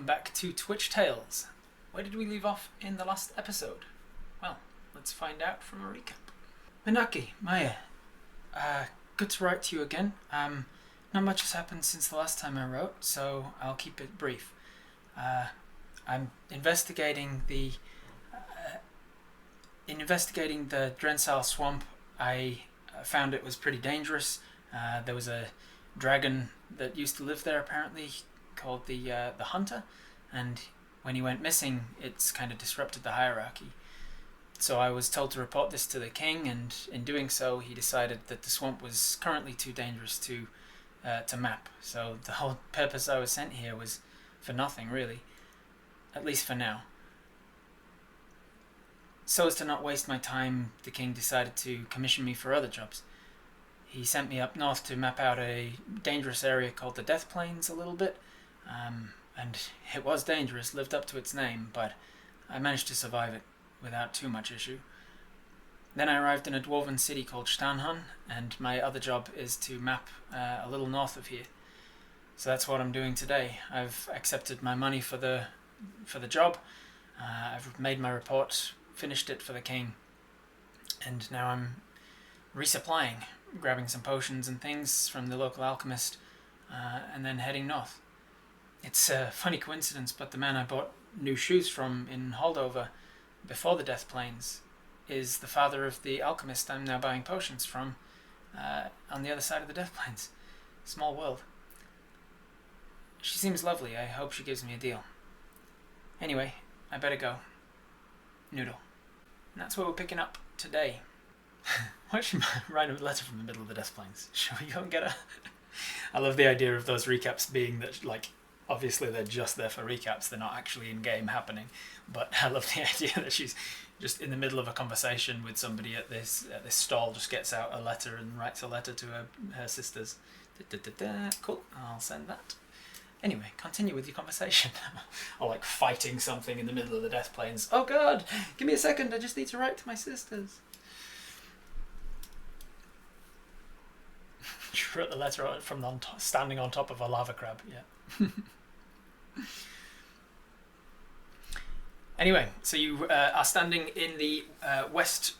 back to Twitch Tales. Where did we leave off in the last episode? Well, let's find out from a recap. Minaki, Maya, good to write to you again. Not much has happened since the last time I wrote, so I'll keep it brief. I'm investigating the Drensal swamp. I found it was pretty dangerous. There was a dragon that used to live there apparently, called the Hunter, and when he went missing, it's kind of disrupted the hierarchy. So I was told to report this to the king, and in doing so, he decided that the swamp was currently too dangerous to map. So the whole purpose I was sent here was for nothing, really, at least for now. So as to not waste my time, the king decided to commission me for other jobs. He sent me up north to map out a dangerous area called the Death Plains a little bit, and it was dangerous, lived up to its name, but I managed to survive it without too much issue. Then I arrived in a dwarven city called Stanhan, and my other job is to map a little north of here. So that's what I'm doing today. I've accepted my money for the job. I've made my report, finished it for the king, and now I'm resupplying, grabbing some potions and things from the local alchemist, and then heading north. It's a funny coincidence, but the man I bought new shoes from in Holdover before the Death Plains is the father of the alchemist I'm now buying potions from on the other side of the Death Plains. Small world. She seems lovely. I hope she gives me a deal. Anyway, I better go. Noodle. And that's where we're picking up today. Why should I write a letter from the middle of the Death Plains? Shall we go and get her? I love the idea of those recaps being that, like, obviously they're just there for recaps, they're not actually in-game happening, but I love the idea that she's just in the middle of a conversation with somebody at this stall, just gets out a letter and writes a letter to her sisters. Cool, I'll send that. Anyway, continue with your conversation. Or like fighting something in the middle of the Death Plains. Oh god, give me a second, I just need to write to my sisters. She wrote the letter from standing on top of a lava crab, yeah. Anyway, so you are standing in the west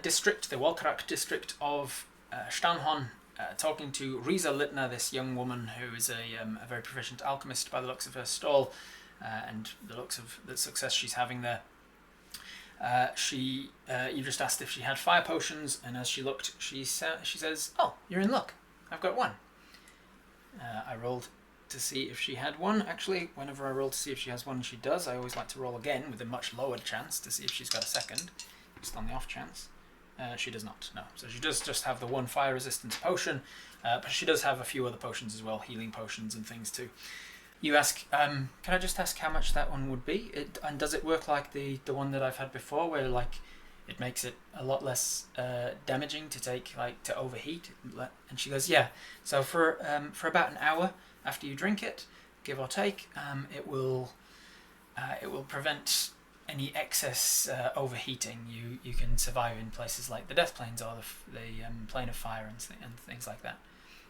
district, the Walkerak district of Stanhon, talking to Riza Litna, this young woman who is a very proficient alchemist by the looks of her stall and the looks of the success she's having there. You just asked if she had fire potions, and as she looked, she says, "Oh, you're in luck. I've got one." I rolled to see if she had one. Actually, whenever I roll to see if she has one, she does. I always like to roll again with a much lower chance to see if she's got a second, just on the off chance. She does not, no. So she does just have the one fire resistance potion, but she does have a few other potions as well, healing potions and things too. You ask, can I just ask how much that one would be? And does it work like the one that I've had before, where like it makes it a lot less damaging to take, like to overheat? And she goes, yeah. So for about an hour after you drink it, give or take, it will prevent any excess overheating. You can survive in places like the Death Plains or the Plane of Fire and things like that.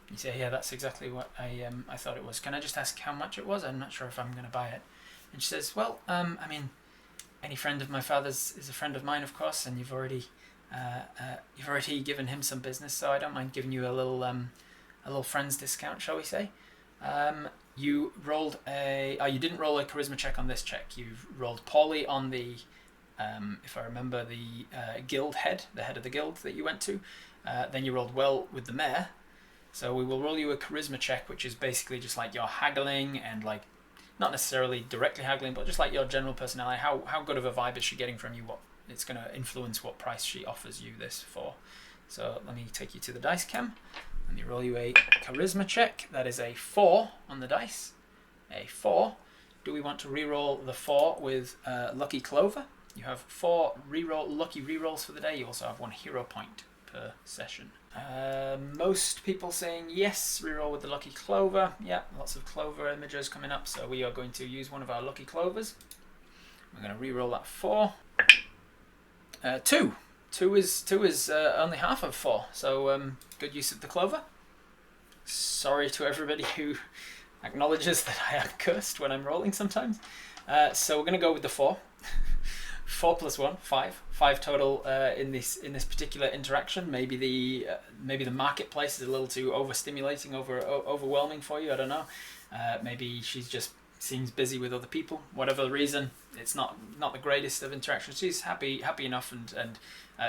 You say, yeah, that's exactly what I thought it was. Can I just ask how much it was? I'm not sure if I'm going to buy it. And she says, well, I mean, any friend of my father's is a friend of mine, of course, and you've already given him some business, so I don't mind giving you a little friend's discount, shall we say? You rolled you didn't roll a charisma check on this check. You've rolled poorly on the, if I remember, the guild head, the head of the guild that you went to. Then you rolled well with the mayor. So we will roll you a charisma check, which is basically just like your haggling and like, not necessarily directly haggling, but just like your general personality. How good of a vibe is she getting from you? What it's going to influence what price she offers you this for. So let me take you to the dice cam. Let me roll you a charisma check. That is a 4 on the dice. A 4. Do we want to reroll the 4 with Lucky Clover? You have 4 lucky rerolls for the day. You also have 1 hero point per session. Most people saying yes, reroll with the Lucky Clover. Yeah, lots of clover images coming up, so we are going to use one of our Lucky Clovers. We're going to reroll that 4. 2. 2 is only half of 4, so good use of the clover. Sorry to everybody who acknowledges that I am cursed when I'm rolling sometimes. So we're going to go with the 4. 4 plus 1, 5. 5 total in this particular interaction. Maybe the marketplace is a little too overstimulating, overwhelming for you. I don't know. Maybe she's just seems busy with other people. Whatever the reason, it's not the greatest of interactions. She's happy enough, and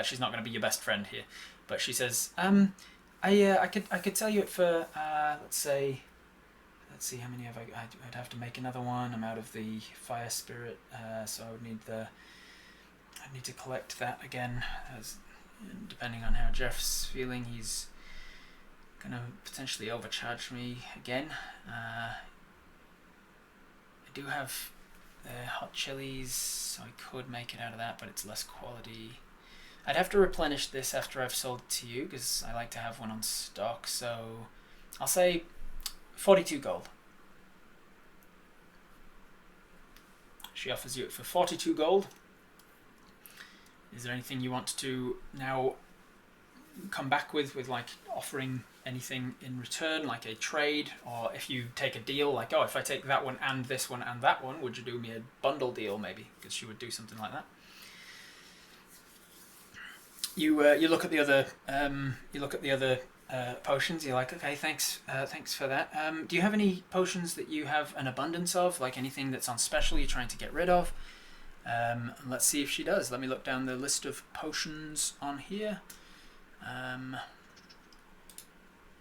she's not going to be your best friend here. But she says, I could tell you it for let's see how many have I'd have to make another one. I'm out of the fire spirit, so I would need to collect that again. Depending on how Jeff's feeling, he's gonna potentially overcharge me again. I do have hot chilies, so I could make it out of that, but it's less quality. I'd have to replenish this after I've sold it to you, because I like to have one on stock, so I'll say 42 gold. She offers you it for 42 gold. Is there anything you want to now come back with like offering anything in return, like a trade, or if you take a deal, like, oh, if I take that one and this one and that one, would you do me a bundle deal maybe? Because she would do something like that. You look at the other potions. You're like, okay, thanks for that. Do you have any potions that you have an abundance of, like anything that's on special you're trying to get rid of? Let's see if she does. Let me look down the list of potions on here.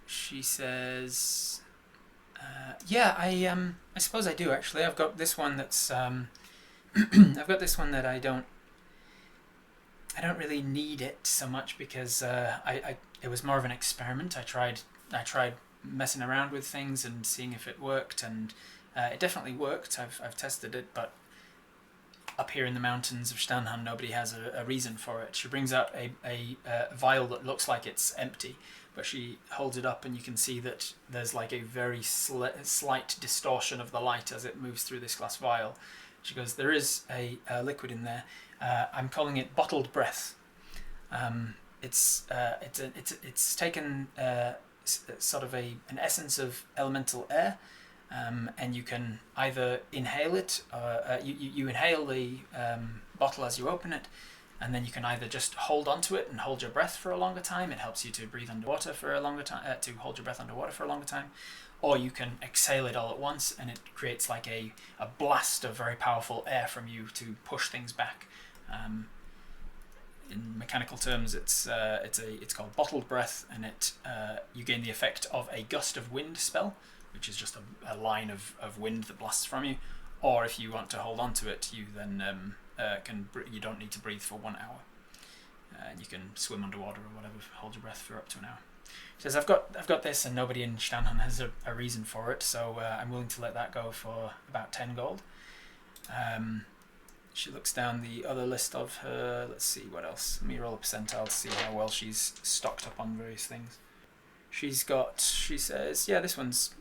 She says, yeah, I suppose I do actually. I've got this one that's I've got this one that I don't really need it so much, because it was more of an experiment. I tried messing around with things and seeing if it worked, and it definitely worked. I've tested it, but up here in the mountains of Stanhan, nobody has a reason for it. She brings out a vial that looks like it's empty, but she holds it up and you can see that there's like a very slight distortion of the light as it moves through this glass vial. She goes, there is a liquid in there. I'm calling it bottled breath. It's taken sort of an essence of elemental air, and you can either inhale it, or you inhale the bottle as you open it, and then you can either just hold onto it and hold your breath for a longer time. It helps you to breathe underwater for a longer time, to hold your breath underwater for a longer time. Or you can exhale it all at once, and it creates like a blast of very powerful air from you to push things back. In mechanical terms, it's called bottled breath, and you gain the effect of a gust of wind spell, which is just a line of wind that blasts from you. Or if you want to hold on to it, you then you don't need to breathe for 1 hour, and you can swim underwater or whatever, hold your breath for up to an hour. She says, I've got this, and nobody in Stanhan has a reason for it, so I'm willing to let that go for about 10 gold. She looks down the other list of her. Let's see what else. Let me roll a percentile to see how well she's stocked up on various things. She says, yeah, this one's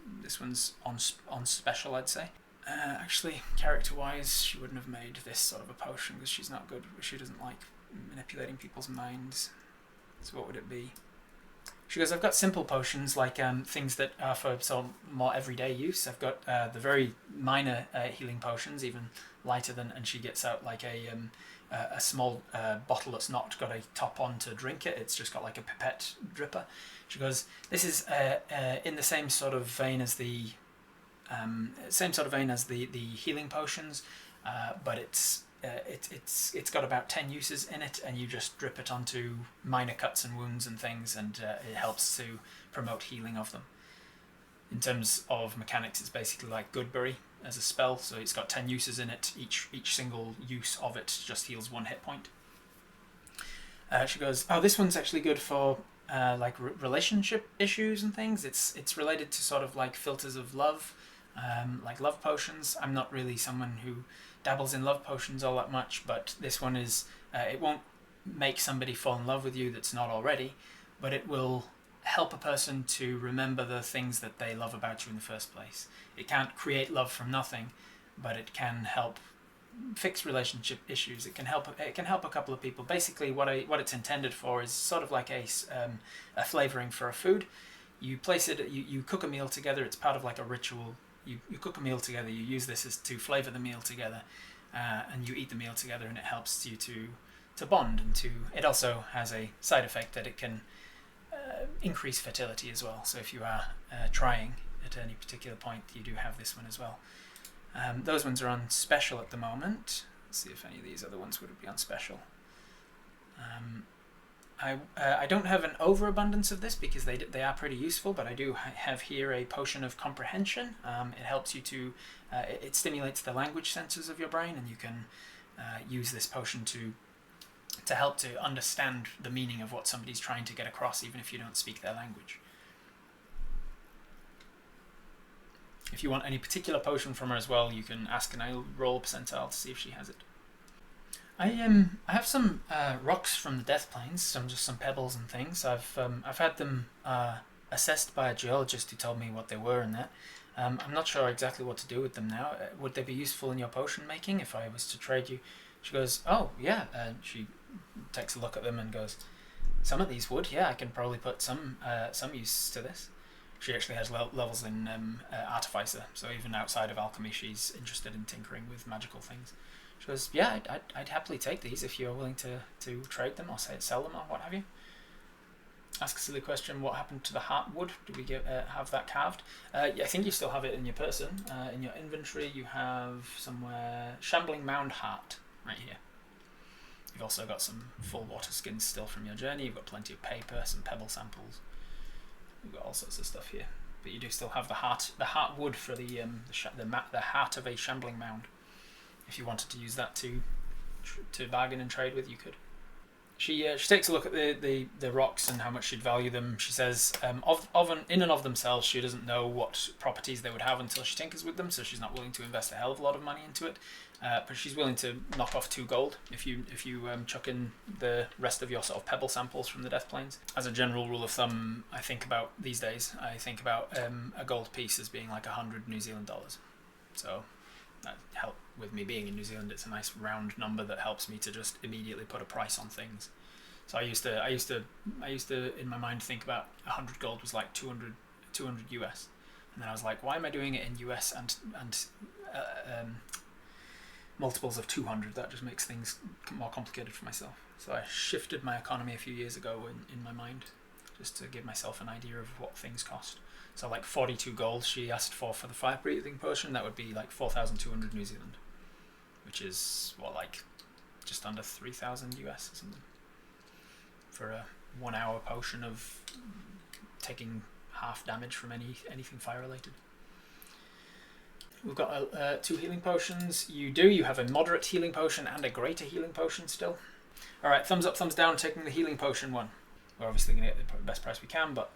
on special, I'd say. Actually, character-wise, she wouldn't have made this sort of a potion because she's not good. She doesn't like manipulating people's minds. So what would it be? She goes, I've got simple potions, like things that are for more everyday use. I've got the very minor healing potions, even lighter than, and she gets out like a small bottle that's not got a top on to drink it. It's just got like a pipette dripper. She goes, this is in the same sort of vein as the healing potions, but it's got about 10 uses in it, and you just drip it onto minor cuts and wounds and things, and it helps to promote healing of them. In terms of mechanics, it's basically like Goodberry as a spell, so it's got 10 uses in it. Each single use of it just heals 1 hit point. She goes, oh, this one's actually good for like relationship issues and things. It's related to sort of like filters of love, like love potions. I'm not really someone who dabbles in love potions all that much, but this one is, it won't make somebody fall in love with you that's not already, but it will help a person to remember the things that they love about you in the first place. It can't create love from nothing, but it can help fix relationship issues. It can help a couple of people. Basically what it's intended for is sort of like a flavoring for a food. You place it, you cook a meal together. It's part of like a ritual you cook a meal together, you use this as to flavour the meal together, and you eat the meal together, and it helps you to bond, and it also has a side effect that it can increase fertility as well. So if you are trying at any particular point, you do have this one as well. Those ones are on special at the moment. Let's see if any of these other ones would be on special. I don't have an overabundance of this because they are pretty useful, but I do have here a potion of comprehension. It helps you to, it stimulates the language sensors of your brain, and you can use this potion to help to understand the meaning of what somebody's trying to get across, even if you don't speak their language. If you want any particular potion from her as well, you can ask, and I'll roll a percentile to see if she has it. I have some rocks from the Death Plains, some pebbles and things. I've had them assessed by a geologist who told me what they were and that. I'm not sure exactly what to do with them now. Would they be useful in your potion making if I was to trade you? She goes, oh yeah. She takes a look at them and goes, some of these would, yeah. I can probably put some use to this. She actually has levels in Artificer, so even outside of alchemy, she's interested in tinkering with magical things. She goes, yeah, I'd happily take these if you're willing to trade them or sell them or what have you. Ask a silly question, what happened to the heartwood? Do we have that carved? Yeah, I think you still have it in your person. In your inventory, you have somewhere Shambling Mound Heart, right here. You've also got some full water skins still from your journey. You've got plenty of paper, some pebble samples. We've got all sorts of stuff here, but you do still have the heartwood for the heart of a shambling mound. If you wanted to use that to bargain and trade with, you could. She takes a look at the rocks and how much she'd value them. She says, in and of themselves, she doesn't know what properties they would have until she tinkers with them, so she's not willing to invest a hell of a lot of money into it. But she's willing to knock off 2 gold if you chuck in the rest of your sort of pebble samples from the Death Plains. As a general rule of thumb, I think about a gold piece as being like 100 New Zealand dollars. So that helped with me being in New Zealand. It's a nice round number that helps me to just immediately put a price on things. So I used to in my mind think about 100 gold was like 200 US, and then I was like, why am I doing it in US and multiples of 200? That just makes things more complicated for myself. So I shifted my economy a few years ago in my mind, just to give myself an idea of what things cost. So like 42 gold she asked for the fire breathing potion. That would be like 4,200 New Zealand, which is like just under 3,000 US or something for a 1 hour potion of taking half damage from anything fire related. We've got 2 healing potions. You have a moderate healing potion and a greater healing potion still. Alright, thumbs up, thumbs down, taking the healing potion one. We're obviously going to get the best price we can, but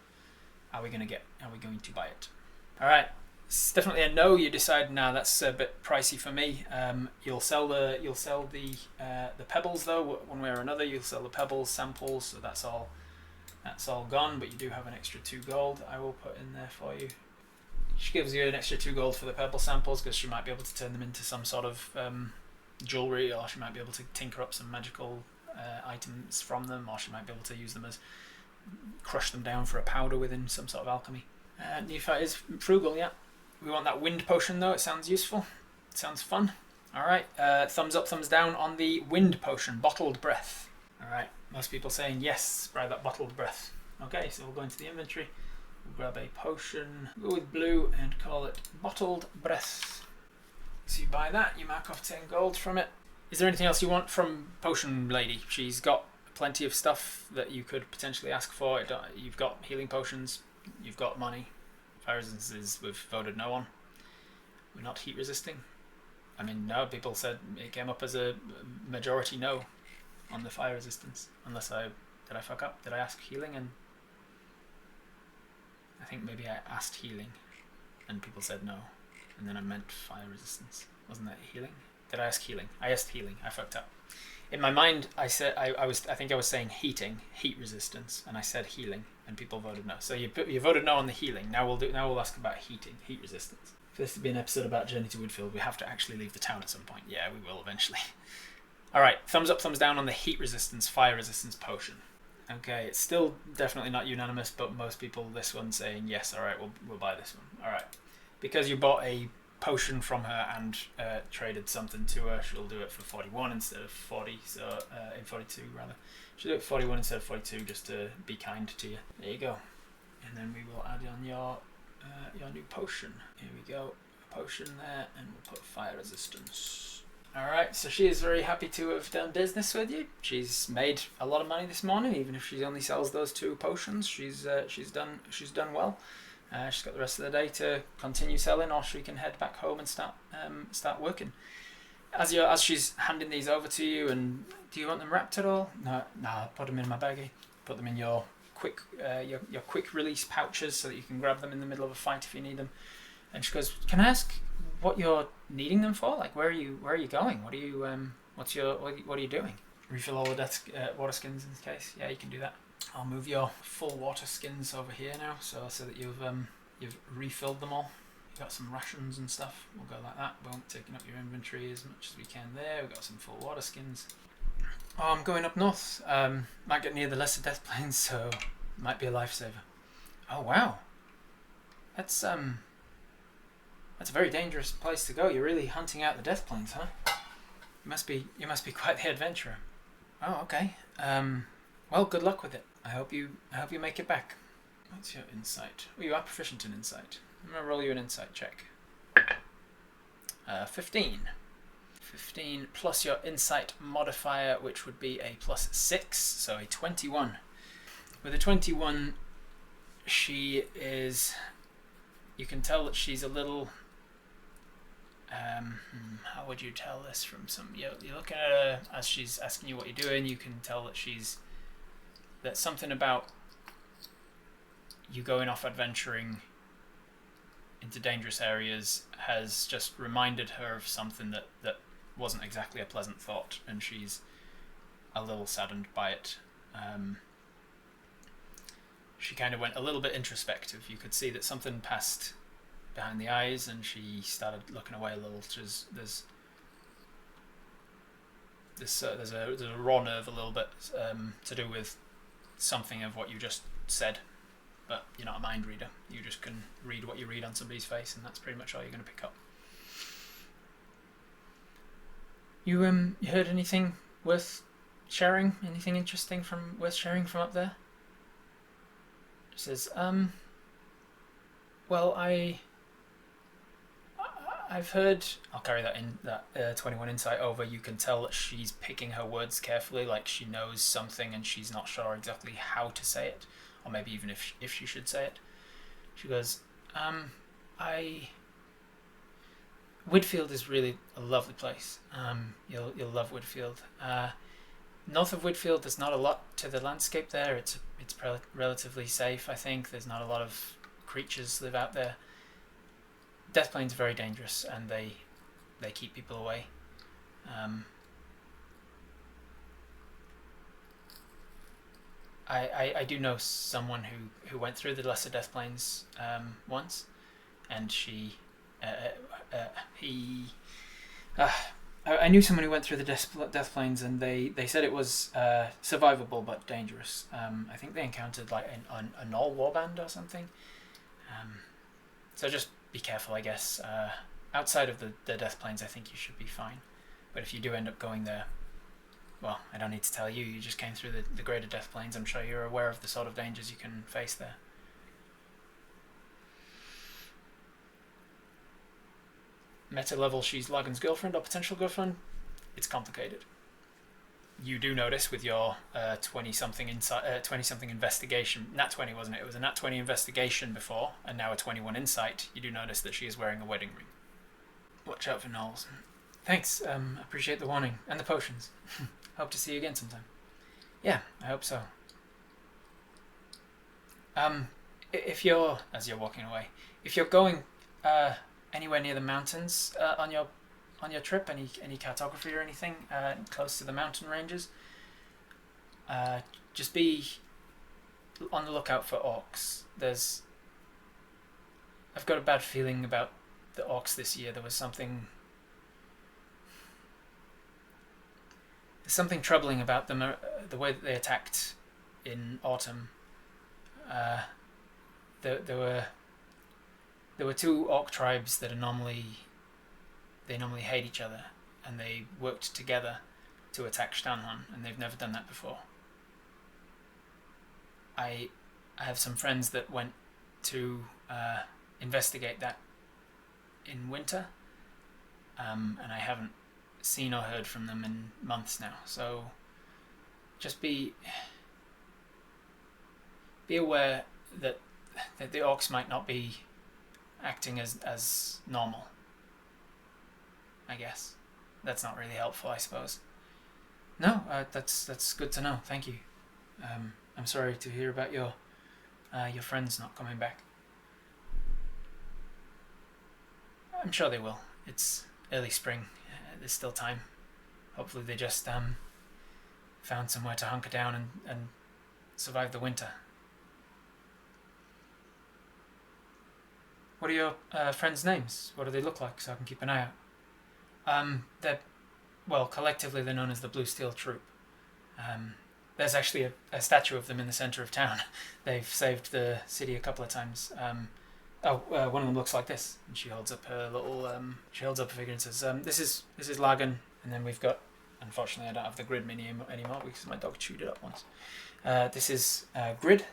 are we going to buy it? Alright, it's definitely a no. You decide, nah, that's a bit pricey for me. You'll sell the pebbles though, one way or another. You'll sell the pebbles samples, so that's all gone, but you do have an extra 2 gold I will put in there for you. She gives you an extra 2 gold for the pebble samples because she might be able to turn them into some sort of jewellery, or she might be able to tinker up some magical items from them, or she might be able to use them as crush them down for a powder within some sort of alchemy. Niwha is frugal, yeah. We want that wind potion though. It sounds useful. It sounds fun. Alright, thumbs up, thumbs down on the wind potion, bottled breath. Alright, most people saying yes, buy that bottled breath. Okay, so we'll go into the inventory. We'll grab a potion, go with blue and call it bottled breath. So you buy that, you mark off 10 gold from it. Is there anything else you want from Potion Lady? She's got plenty of stuff that you could potentially ask for. You've got healing potions, you've got money. Fire resistances we've voted no on. We're not heat resisting. I mean, no, people said it came up as a majority no on the fire resistance. Unless did I fuck up? Did I ask healing? And I think maybe I asked healing and people said no. And then I meant fire resistance. Wasn't that healing? Did I ask healing? I asked healing. I fucked up. In my mind, I said I think I was saying heat resistance, and I said healing, and people voted no. So you voted no on the healing. Now we'll ask about heat resistance. For this to be an episode about Journey to Whidfield, we have to actually leave the town at some point. Yeah, we will eventually. All right, thumbs up, thumbs down on the heat resistance, fire resistance potion. Okay, it's still definitely not unanimous, but most people this one saying yes. All right, we'll buy this one. All right, because you bought a potion from her and traded something to her, she'll do it for 41 instead of 40. So in 42 rather. She'll do it for 41 instead of 42, just to be kind to you. There you go. And then we will add on your new potion. Here we go. A potion there, and we'll put fire resistance. Alright, so she is very happy to have done business with you. She's made a lot of money this morning, even if she only sells those 2 potions. She's done well. She's got the rest of the day to continue selling, or she can head back home and start working. As she's handing these over to you, and do you want them wrapped at all? No, put them in my baggie. Put them in your quick release pouches so that you can grab them in the middle of a fight if you need them. And she goes, "Can I ask what you're needing them for? Like, where are you going? What are you doing? Refill all the water skins in this case. Yeah, you can do that. I'll move your full water skins over here now, so that you've refilled them all. You've got some rations and stuff. We'll go like that. We won't taking up your inventory as much as we can there. We've got some full water skins. Oh, I'm going up north. Might get near the lesser death plains, so might be a lifesaver. Oh wow, that's a very dangerous place to go. You're really hunting out the death plains, huh? You must be quite the adventurer. Oh, okay. Well, good luck with it. I hope you make it back. What's your insight? Oh, you are proficient in insight. I'm gonna roll you an insight check. 15. 15 plus your insight modifier, which would be a +6, so a 21. With a 21, you can tell that she's a little, how would you tell this from you're looking at her as she's asking you what you're doing, you can tell that something about you going off adventuring into dangerous areas has just reminded her of something that wasn't exactly a pleasant thought, and she's a little saddened by it. She kind of went a little bit introspective. You could see that something passed behind the eyes, and she started looking away a little. There's a raw nerve a little bit to do with something of what you just said, but you're not a mind reader. You just can read what you read on somebody's face, and that's pretty much all you're going to pick up. You heard anything worth sharing? Anything interesting worth sharing from up there? She says, well, I've heard. I'll carry that 21 insight over. You can tell that she's picking her words carefully, like she knows something and she's not sure exactly how to say it, or maybe even if she should say it. She goes, Whidfield is really a lovely place. You'll love Whidfield. North of Whidfield, there's not a lot to the landscape there. It's relatively safe, I think. There's not a lot of creatures live out there. Death Plains are very dangerous, and they keep people away. I do know someone who went through the Lesser Death Plains once, and I knew someone who went through the Death Plains, and they said it was survivable but dangerous. I think they encountered like a Gnoll warband or something. So just be careful, I guess. Outside of the Death Plains, I think you should be fine. But if you do end up going there, well, I don't need to tell you. You just came through the greater Death Plains. I'm sure you're aware of the sort of dangers you can face there. Meta level, she's Lagan's girlfriend or potential girlfriend. It's complicated. You do notice with your 20-something investigation, nat 20 wasn't it? It was a nat 20 investigation before, and now a 21 insight. You do notice that she is wearing a wedding ring. Watch out for gnolls. Thanks. Appreciate the warning and the potions. Hope to see you again sometime. Yeah, I hope so. If you're, as you're walking away, if you're going anywhere near the mountains on your trip, any cartography or anything close to the mountain ranges, just be on the lookout for orcs. I've got a bad feeling about the orcs this year. There's something troubling about them, the way that they attacked in autumn. There were There were two orc tribes that normally hate each other, and they worked together to attack Stanhan, and they've never done that before. I have some friends that went to investigate that in winter, and I haven't seen or heard from them in months now. So just be aware that the orcs might not be acting as normal. I guess that's not really helpful, I suppose. No, that's good to know. Thank you. I'm sorry to hear about your friends not coming back. I'm sure they will. It's early spring. There's still time. Hopefully they just found somewhere to hunker down and survive the winter. What are your friends' names? What do they look like so I can keep an eye out? Collectively they're known as the Blue Steel Troop. There's actually a statue of them in the centre of town. They've saved the city a couple of times. One of them looks like this, and she holds up her little. She holds up a figure and says, "This is Lagan." And then we've got. Unfortunately, I don't have the grid mini anymore because my dog chewed it up once. This is Grid.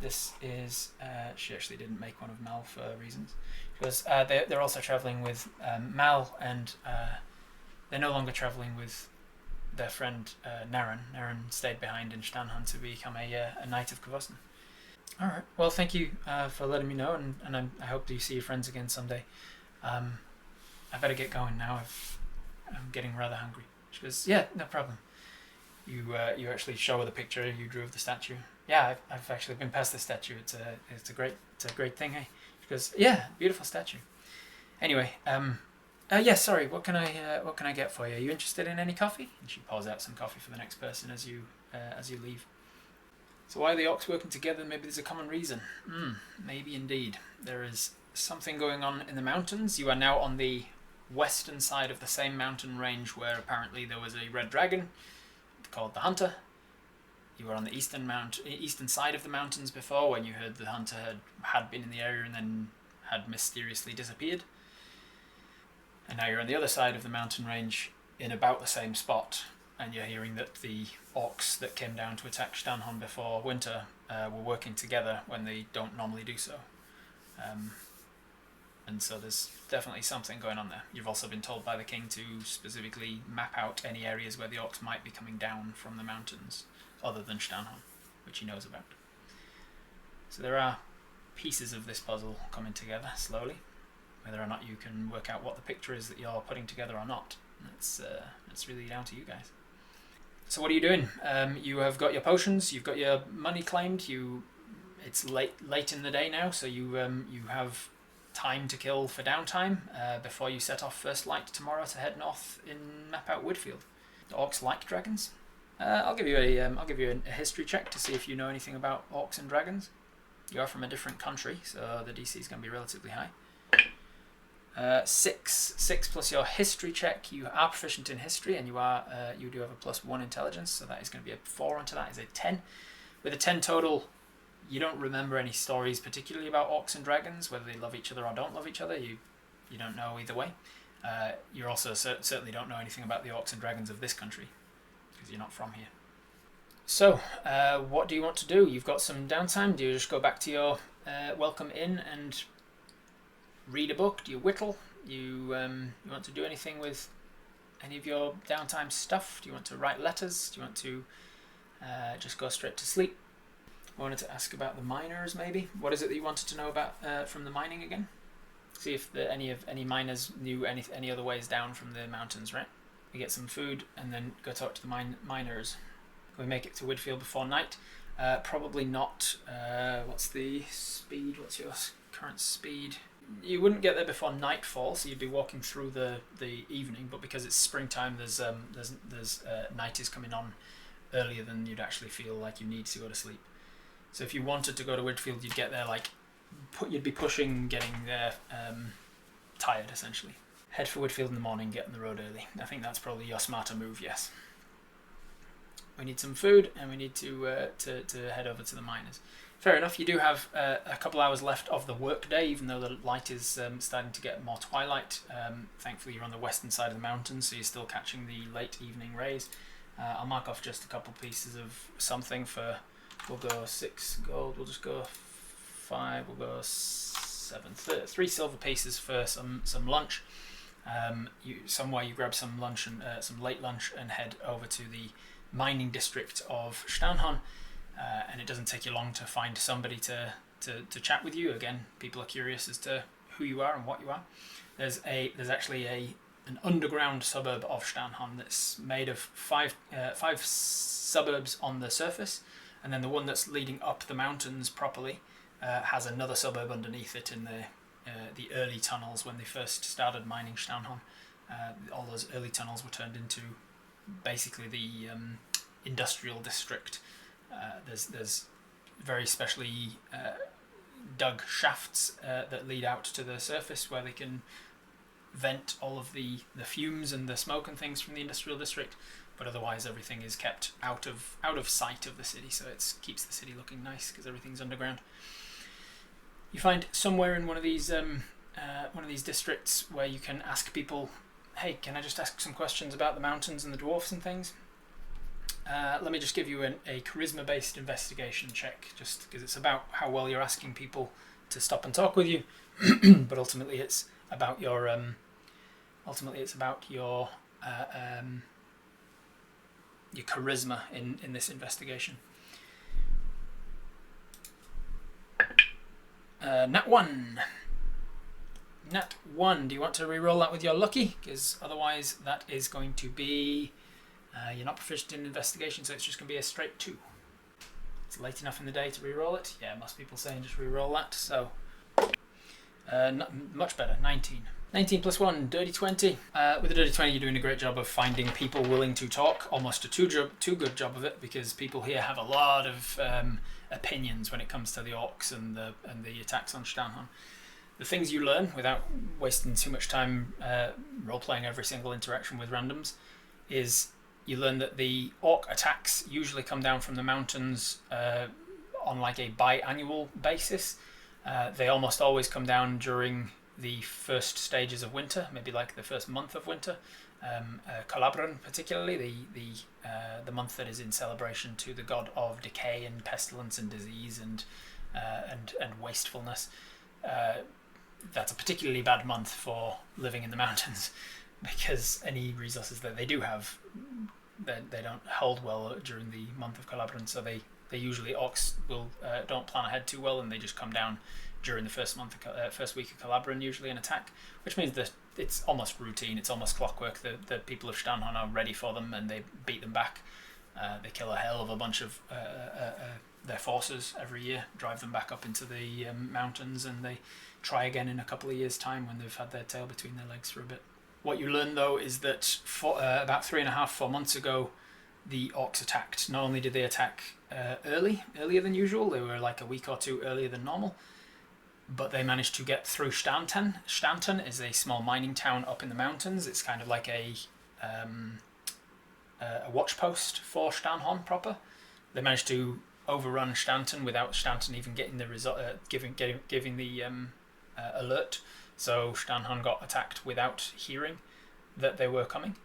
This is. She actually didn't make one of Mal for reasons. Because they're also travelling with Mal, and they're no longer travelling with their friend Naren. Naren stayed behind in Stanhan to become a knight of Kvosten. All right. Well, thank you for letting me know, and I hope you see your friends again someday. I better get going now. I'm getting rather hungry. She goes, "Yeah, no problem." You actually show her the picture you drew of the statue. Yeah, I've actually been past the statue. It's a great thing, hey? She goes, "Yeah, beautiful statue." Anyway, yeah, sorry. What can I get for you? Are you interested in any coffee? And she pours out some coffee for the next person as you leave. So why are the orcs working together? Maybe there's a common reason. Maybe indeed. There is something going on in the mountains. You are now on the western side of the same mountain range where apparently there was a red dragon called the Hunter. You were on the eastern side of the mountains before when you heard the Hunter had been in the area and then had mysteriously disappeared. And now you're on the other side of the mountain range in about the same spot, and you're hearing that the orcs that came down to attack Stanhan before winter were working together when they don't normally do so. And so there's definitely something going on there. You've also been told by the king to specifically map out any areas where the orcs might be coming down from the mountains, other than Stanhan, which he knows about. So there are pieces of this puzzle coming together slowly. Whether or not you can work out what the picture is that you're putting together or not, that's really down to you guys. So what are you doing? You have got your potions, you've got your money claimed. It's late in the day now, so you have time to kill for downtime before you set off first light tomorrow to head north and map out Whidfield. The orcs like dragons. I'll give you a history check to see if you know anything about orcs and dragons. You are from a different country, so the DC is going to be relatively high. 6 plus your history check. You are proficient in history, and you do have a +1 intelligence, so that is going to be a 4 onto that. Is a 10. With a 10 total, you don't remember any stories particularly about orcs and dragons, whether they love each other or don't love each other. You don't know either way. You also certainly don't know anything about the orcs and dragons of this country because you're not from here. So, what do you want to do? You've got some downtime. Do you just go back to your welcome inn and read a book? Do you whittle? You want to do anything with any of your downtime stuff? Do you want to write letters? Do you want to just go straight to sleep? I wanted to ask about the miners, maybe. What is it that you wanted to know about from the mining again? See if any miners knew any other ways down from the mountains, right? We get some food and then go talk to the miners. Can we make it to Whidfield before night? Probably not. What's the speed? What's your current speed? You wouldn't get there before nightfall, so you'd be walking through the evening. But because it's springtime, there's night is coming on earlier than you'd actually feel like you need to go to sleep. So if you wanted to go to Whidfield, you'd get there you'd be pushing, getting there tired essentially. Head for Whidfield in the morning, get on the road early. I think that's probably your smarter move. Yes. We need some food, and we need to head over to the miners. Fair enough. You do have a couple hours left of the workday, even though the light is starting to get more twilight. Thankfully, you're on the western side of the mountains, so you're still catching the late evening rays. I'll mark off just a couple pieces of something for. We'll go 6 gold. We'll just go 5. We'll go 7. 3 silver pieces for some lunch. Somewhere you grab some lunch and some late lunch and head over to the mining district of Staunhon. And it doesn't take you long to find somebody to chat with you. Again, people are curious as to who you are and what you are. There's actually an underground suburb of Staunhon that's made of five suburbs on the surface, and then the one that's leading up the mountains properly has another suburb underneath it in the early tunnels when they first started mining Staunhon. All those early tunnels were turned into basically the industrial district. There's very specially dug shafts that lead out to the surface where they can vent all of the fumes and the smoke and things from the industrial district, but otherwise everything is kept out of sight of the city, so it keeps the city looking nice because everything's underground. You find somewhere in one of these districts where you can ask people, hey, can I just ask some questions about the mountains and the dwarfs and things? Let me just give you a charisma-based investigation check, just because it's about how well you're asking people to stop and talk with you. But ultimately, it's about your charisma in this investigation. Nat 1. Nat 1. Do you want to re-roll that with your lucky? Because otherwise, that is going to be. You're not proficient in investigation, so it's just going to be a straight 2. It's late enough in the day to re-roll it. Yeah, most people saying just re-roll that. So, much better. 19. 19 plus 1, dirty 20. With a dirty 20, you're doing a great job of finding people willing to talk. Almost a too good job of it, because people here have a lot of opinions when it comes to the orcs and the attacks on Staunhon. The things you learn, without wasting too much time role-playing every single interaction with randoms, is you learn that the orc attacks usually come down from the mountains on like a biannual basis. They almost always come down during the first stages of winter, maybe like the first month of winter. Calabran, particularly the month that is in celebration to the god of decay and pestilence and disease and wastefulness. That's a particularly bad month for living in the mountains, because any resources that they do have, they don't hold well during the month of Calabran. So they usually orcs will don't plan ahead too well, and they just come down during the first week of Calabran usually and attack, which means that it's almost routine, it's almost clockwork. The people of Staunhon are ready for them and they beat them back. They kill a hell of a bunch of their forces every year, drive them back up into the mountains, and they try again in a couple of years' time when they've had their tail between their legs for a bit. What you learn though is that about 3.5-4 months ago, the orcs attacked. Not only did they attack earlier than usual, they were like a week or two earlier than normal, but they managed to get through Stanton. Stanton is a small mining town up in the mountains. It's kind of like a watch post for Staunhon proper. They managed to overrun Stanton without Stanton even getting the giving the alert. So Staunhon got attacked without hearing that they were coming.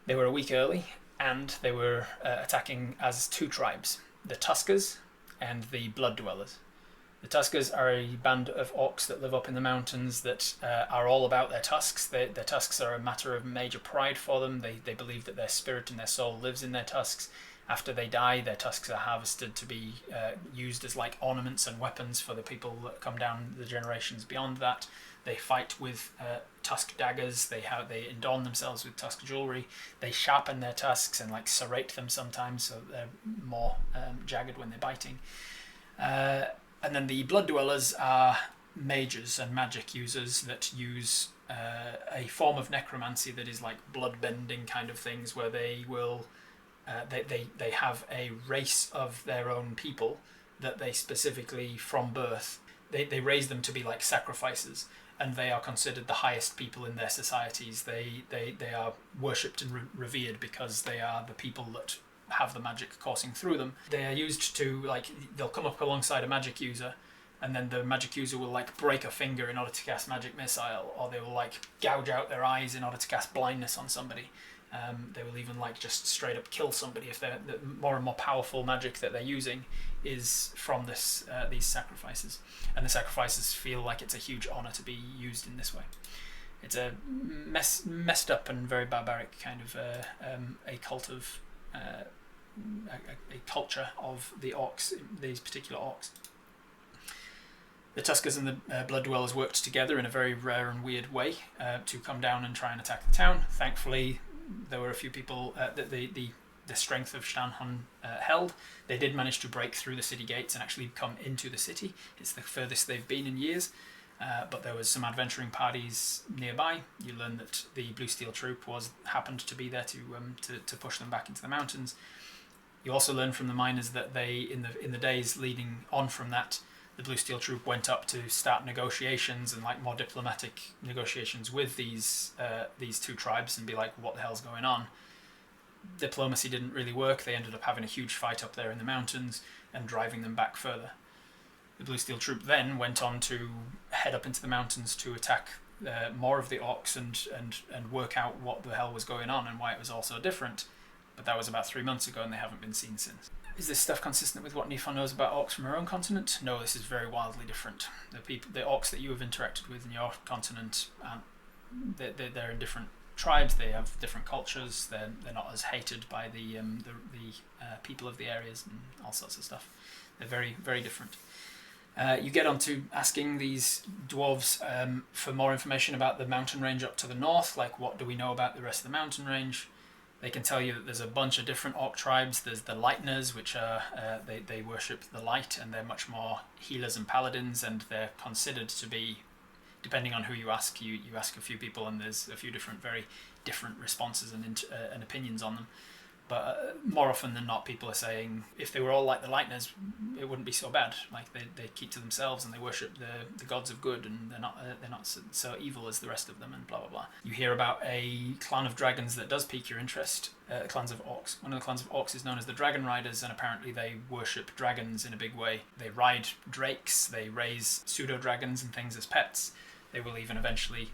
They were a week early, and they were attacking as 2 tribes, the Tuskers and the Blood Dwellers. The Tuskers are a band of orcs that live up in the mountains that are all about their tusks. Their tusks are a matter of major pride for them. They believe that their spirit and their soul lives in their tusks. After they die, their tusks are harvested to be used as like ornaments and weapons for the people that come down the generations beyond that. They fight with tusk daggers. They adorn themselves with tusk jewelry. They sharpen their tusks and like serrate them sometimes, so they're more jagged when they're biting. And then the Blood Dwellers are mages and magic users that use a form of necromancy that is like blood bending kind of things, where they will they have a race of their own people that they specifically from birth they raise them to be like sacrifices, and they are considered the highest people in their societies. They are worshipped and revered because they are the people that have the magic coursing through them. They are used to, like, they'll come up alongside a magic user, and then the magic user will like break a finger in order to cast magic missile, or they will like gouge out their eyes in order to cast blindness on somebody. They will even like just straight up kill somebody if they're the more and more powerful magic that they're using is from this these sacrifices, and the sacrifices feel like it's a huge honor to be used in this way. It's a messed up and very barbaric kind of a cult of a culture of the orcs, these particular orcs. The Tuskers and the Blood Dwellers worked together in a very rare and weird way to come down and try and attack the town. Thankfully, there were a few people that the strength of Stanhun held. They did manage to break through the city gates and actually come into the city. It's the furthest they've been in years. But there was some adventuring parties nearby. You learn that the Blue Steel Troop happened to be there to push them back into the mountains. You also learn from the miners that they in the days leading on from that, the Blue Steel Troop went up to start negotiations and like more diplomatic negotiations with these two tribes and be like, what the hell's going on? Diplomacy didn't really work. They ended up having a huge fight up there in the mountains and driving them back further. The Blue Steel Troop then went on to head up into the mountains to attack more of the orcs and work out what the hell was going on and why it was all so different. But that was about 3 months ago and they haven't been seen since. Is this stuff consistent with what Niwha knows about orcs from her own continent? No, this is very wildly different. The orcs that you have interacted with in your continent, they're in different tribes. They have different cultures. They're not as hated by the people of the areas and all sorts of stuff. They're very, very different. You get on to asking these dwarves for more information about the mountain range up to the north, like what do we know about the rest of the mountain range. They can tell you that there's a bunch of different orc tribes. There's the Lightners, which are they worship the light, and they're much more healers and paladins, and they're considered to be, depending on who you ask, you ask a few people, and there's a few very different responses and opinions on them. But more often than not, people are saying if they were all like the Lightners, it wouldn't be so bad. Like they keep to themselves and they worship the gods of good, and they're not so evil as the rest of them, and blah blah blah. You hear about a clan of dragons that does pique your interest. Clans of orcs. One of the clans of orcs is known as the Dragon Riders, and apparently they worship dragons in a big way. They ride drakes. They raise pseudo dragons and things as pets. They will even eventually.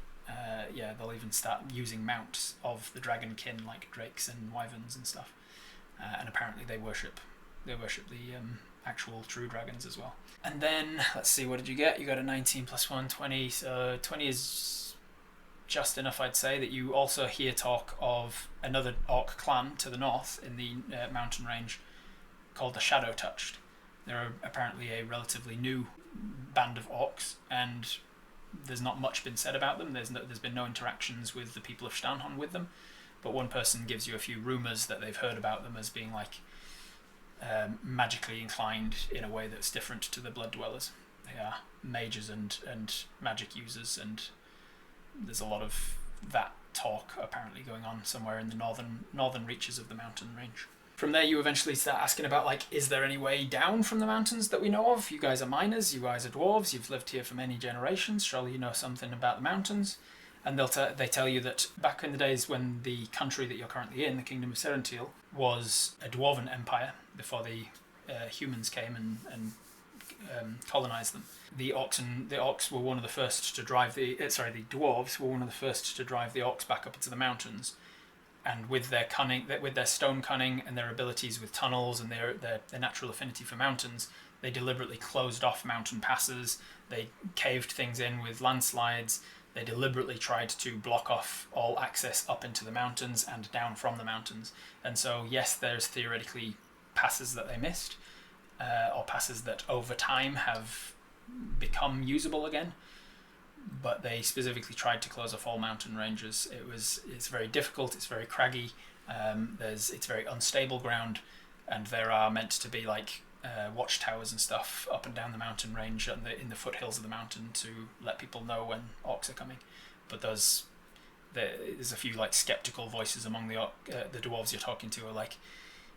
They'll even start using mounts of the dragon kin, like drakes and wyverns and stuff. And apparently they worship the actual true dragons as well. And then, let's see, what did you get? You got a 19 plus 1, 20. So 20 is just enough, I'd say, that you also hear talk of another orc clan to the north in the mountain range called the Shadow Touched. They're apparently a relatively new band of orcs, and there's not much been said about them. There's been no interactions with the people of Stanhon with them, but one person gives you a few rumours that they've heard about them as being like magically inclined in a way that's different to the Blood Dwellers. They are mages and magic users, and there's a lot of that talk apparently going on somewhere in the northern reaches of the mountain range. From there, you eventually start asking about, like, is there any way down from the mountains that we know of? You guys are miners, you guys are dwarves, you've lived here for many generations, surely you know something about the mountains. And they tell you that back in the days when the country that you're currently in, the Kingdom of Serentiel, was a dwarven empire before the humans came and colonized them. The orcs were one of the first to drive the dwarves were one of the first to drive the orcs back up into the mountains. And with their cunning, with their stone cunning and their abilities with tunnels and their natural affinity for mountains, they deliberately closed off mountain passes. They caved things in with landslides. They deliberately tried to block off all access up into the mountains and down from the mountains. And so, yes, there's theoretically passes that they missed, or passes that over time have become usable again. But they specifically tried to close off all mountain ranges. It's very difficult. It's very craggy. It's very unstable ground, and there are meant to be like watchtowers and stuff up and down the mountain range and in the foothills of the mountain to let people know when orcs are coming. But there's a few like skeptical voices among the dwarves you're talking to are like,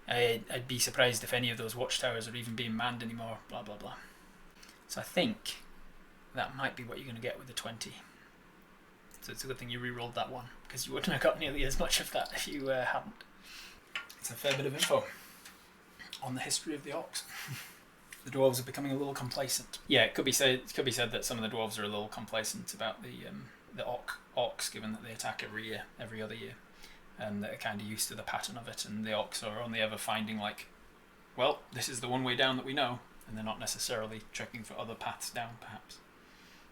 I'd be surprised if any of those watchtowers are even being manned anymore. Blah blah blah. So I think that might be what you're going to get with the 20. So it's a good thing you re-rolled that one, because you wouldn't have got nearly as much of that if you hadn't. It's a fair bit of info. on the history of the orcs. The dwarves are becoming a little complacent. Yeah, it could be said that some of the dwarves are a little complacent about the orcs, given that they attack every other year, and they're kind of used to the pattern of it. And the orcs are only ever finding like, well, this is the one way down that we know, and they're not necessarily checking for other paths down, perhaps.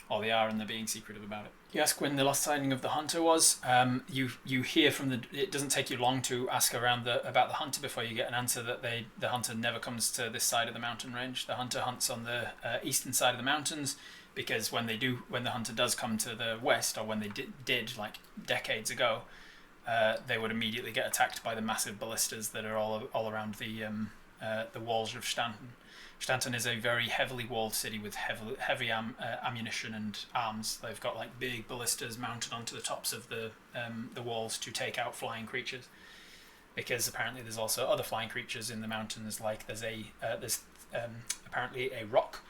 Or they are, and they're being secretive about it. You ask when the last sighting of the hunter was. You hear from the. It doesn't take you long to ask around about the hunter before you get an answer that the hunter never comes to this side of the mountain range. The hunter hunts on the eastern side of the mountains, because when the hunter does come to the west, or when they did like decades ago, they would immediately get attacked by the massive ballistas that are all around the walls of Stanton. Stanton is a very heavily walled city with heavy ammunition and arms. They've got like big ballistas mounted onto the tops of the walls to take out flying creatures. Because apparently there's also other flying creatures in the mountains. Like there's apparently a rock,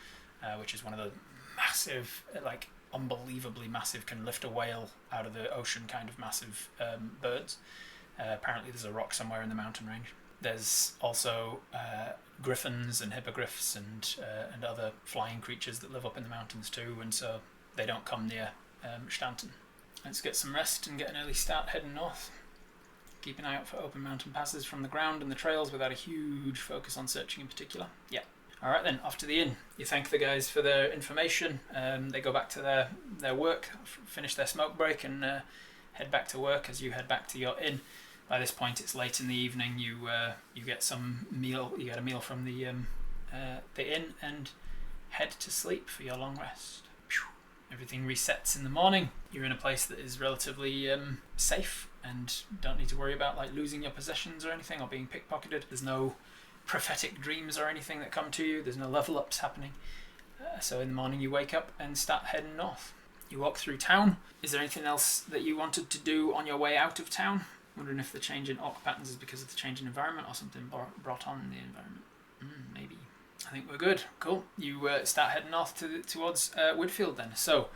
which is one of the massive, like unbelievably massive, can lift a whale out of the ocean kind of massive birds. Apparently there's a rock somewhere in the mountain range. There's also griffins and hippogriffs and other flying creatures that live up in the mountains too, and so they don't come near Stanton. Let's get some rest and get an early start heading north. Keep an eye out for open mountain passes from the ground and the trails without a huge focus on searching in particular. Yeah. Alright then, off to the inn. You thank the guys for their information. They go back to their work, finish their smoke break, and head back to work as you head back to your inn. By this point, it's late in the evening. You get some meal. You get a meal from the inn and head to sleep for your long rest. Everything resets in the morning. You're in a place that is relatively safe and don't need to worry about like losing your possessions or anything or being pickpocketed. There's no prophetic dreams or anything that come to you. There's no level ups happening. So in the morning, you wake up and start heading north. You walk through town. Is there anything else that you wanted to do on your way out of town? Wondering if the change in orc patterns is because of the change in environment or something brought on in the environment. Maybe. I think we're good. Cool. You start heading north towards Whidfield then. So,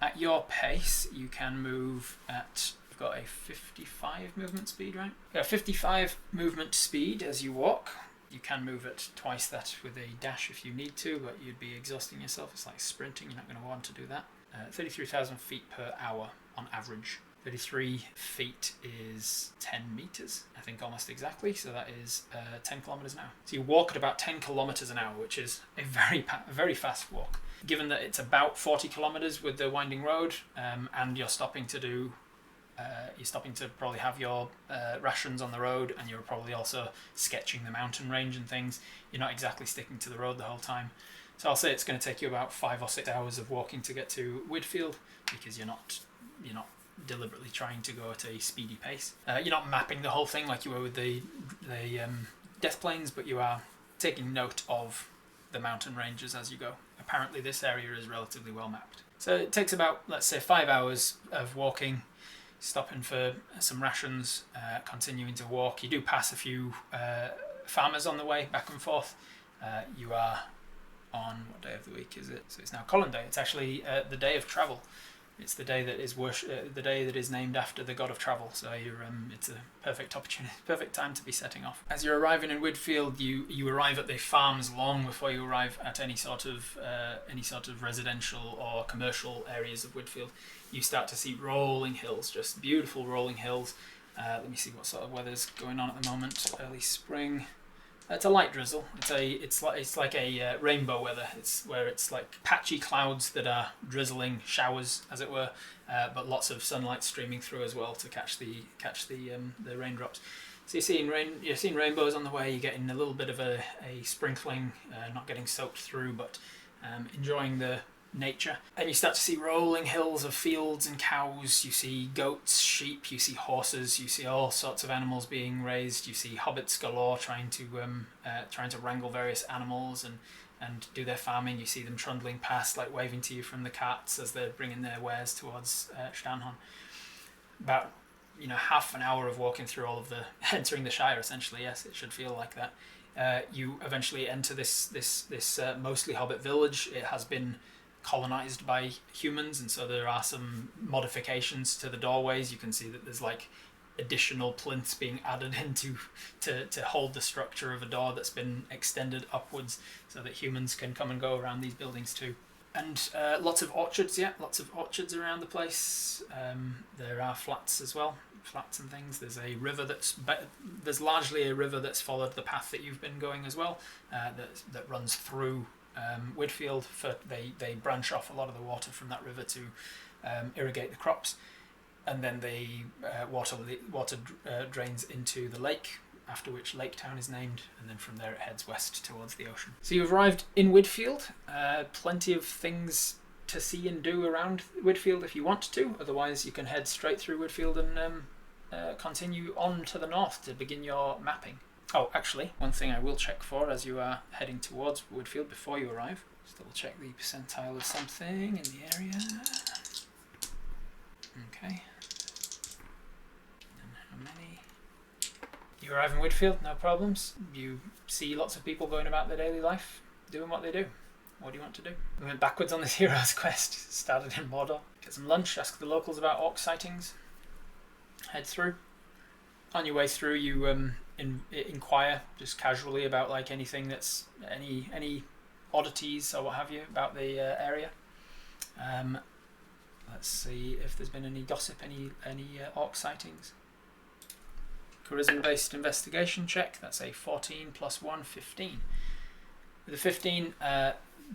at your pace, you can move at... You've got a 55 movement speed, right? Yeah, 55 movement speed as you walk. You can move at twice that with a dash if you need to, but you'd be exhausting yourself. It's like sprinting. You're not going to want to do that. 33,000 feet per hour on average. 33 feet is 10 meters, I think, almost exactly. So that is 10 kilometers an hour. So you walk at about 10 kilometers an hour, which is a very fast walk. Given that it's about 40 kilometers with the winding road, and you're stopping to probably have your rations on the road, and you're probably also sketching the mountain range and things. You're not exactly sticking to the road the whole time. So I'll say it's going to take you about 5 or 6 hours of walking to get to Whidfield, because you're not deliberately trying to go at a speedy pace. You're not mapping the whole thing like you were with the death planes, but you are taking note of the mountain ranges as you go. Apparently this area is relatively well mapped. So it takes about, let's say, 5 hours of walking, stopping for some rations, continuing to walk. You do pass a few farmers on the way, back and forth. You are on, what day of the week is it? So it's now Colin Day. It's actually the day of travel. It's the day that is the day that is named after the god of travel. So it's a perfect opportunity, perfect time to be setting off. As you're arriving in Whidfield, you arrive at the farms long before you arrive at any sort of residential or commercial areas of Whidfield. You start to see rolling hills, just beautiful rolling hills. Let me see what sort of weather's going on at the moment. Early spring. It's a light drizzle. It's like a rainbow weather. It's where it's like patchy clouds that are drizzling showers, as it were, but lots of sunlight streaming through as well to catch the raindrops. So you're seeing rainbows on the way. You're getting a little bit of a sprinkling, not getting soaked through, but enjoying the nature. And you start to see rolling hills of fields and cows. You see goats, sheep, you see horses, you see all sorts of animals being raised. You see hobbits galore trying to wrangle various animals and do their farming. You see them trundling past, like waving to you from the carts as they're bringing their wares towards Stanhon. About half an hour of walking through all of entering the Shire, essentially. Yes, it should feel like that. You eventually enter this mostly hobbit village. It has been colonized by humans, and so there are some modifications to the doorways. You can see that there's like additional plinths being added into to hold the structure of a door that's been extended upwards so that humans can come and go around these buildings too. And lots of orchards, lots of orchards around the place. There are flats as well, flats and things. There's a river there's largely a river that's followed the path that you've been going as well, that runs through Whidfield. They branch off a lot of the water from that river to irrigate the crops, and then the water drains into the lake, after which Lake Town is named, and then from there it heads west towards the ocean. So you've arrived in Whidfield. Plenty of things to see and do around Whidfield if you want to. Otherwise, you can head straight through Whidfield and continue on to the north to begin your mapping. Oh, actually, one thing I will check for as you are heading towards Whidfield before you arrive. Just double check the percentile of something in the area. Okay. And how many? You arrive in Whidfield, no problems. You see lots of people going about their daily life, doing what they do. What do you want to do? We went backwards on this hero's quest. Started in Mordor. Get some lunch, ask the locals about orc sightings. Head through. On your way through, you inquire just casually about like anything that's any oddities or what have you about the area. Let's see if there's been any gossip, any orc sightings. Charisma-based investigation check. That's a 14 plus 1, 15. With a 15,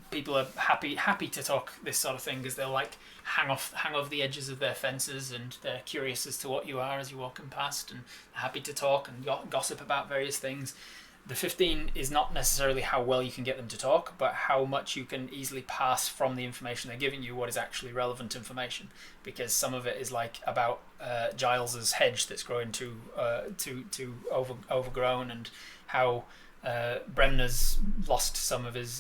people are happy to talk this sort of thing because they'll like hang off the edges of their fences, and they're curious as to what you are as you're walking past, and happy to talk and gossip about various things. The 15 is not necessarily how well you can get them to talk, but how much you can easily pass from the information they're giving you what is actually relevant information, because some of it is like about Giles's hedge that's growing too overgrown, and how Bremner's lost some of his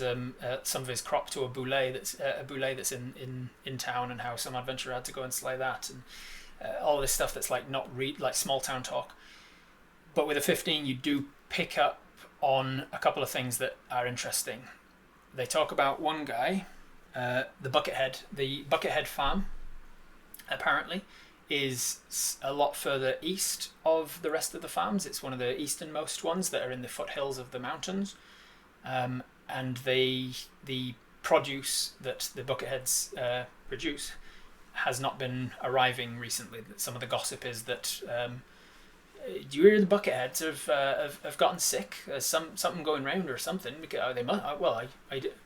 crop to a boulet that's in town, and how some adventurer had to go and slay that, and all this stuff that's like not like small town talk. But with a 15, you do pick up on a couple of things that are interesting. They talk about one guy, the Buckethead. The Buckethead farm apparently is a lot further east of the rest of the farms. It's one of the easternmost ones that are in the foothills of the mountains, and the produce that the Bucketheads produce has not been arriving recently. Some of the gossip is that do you hear the Bucketheads have gotten sick? There's something going round or something. They must. What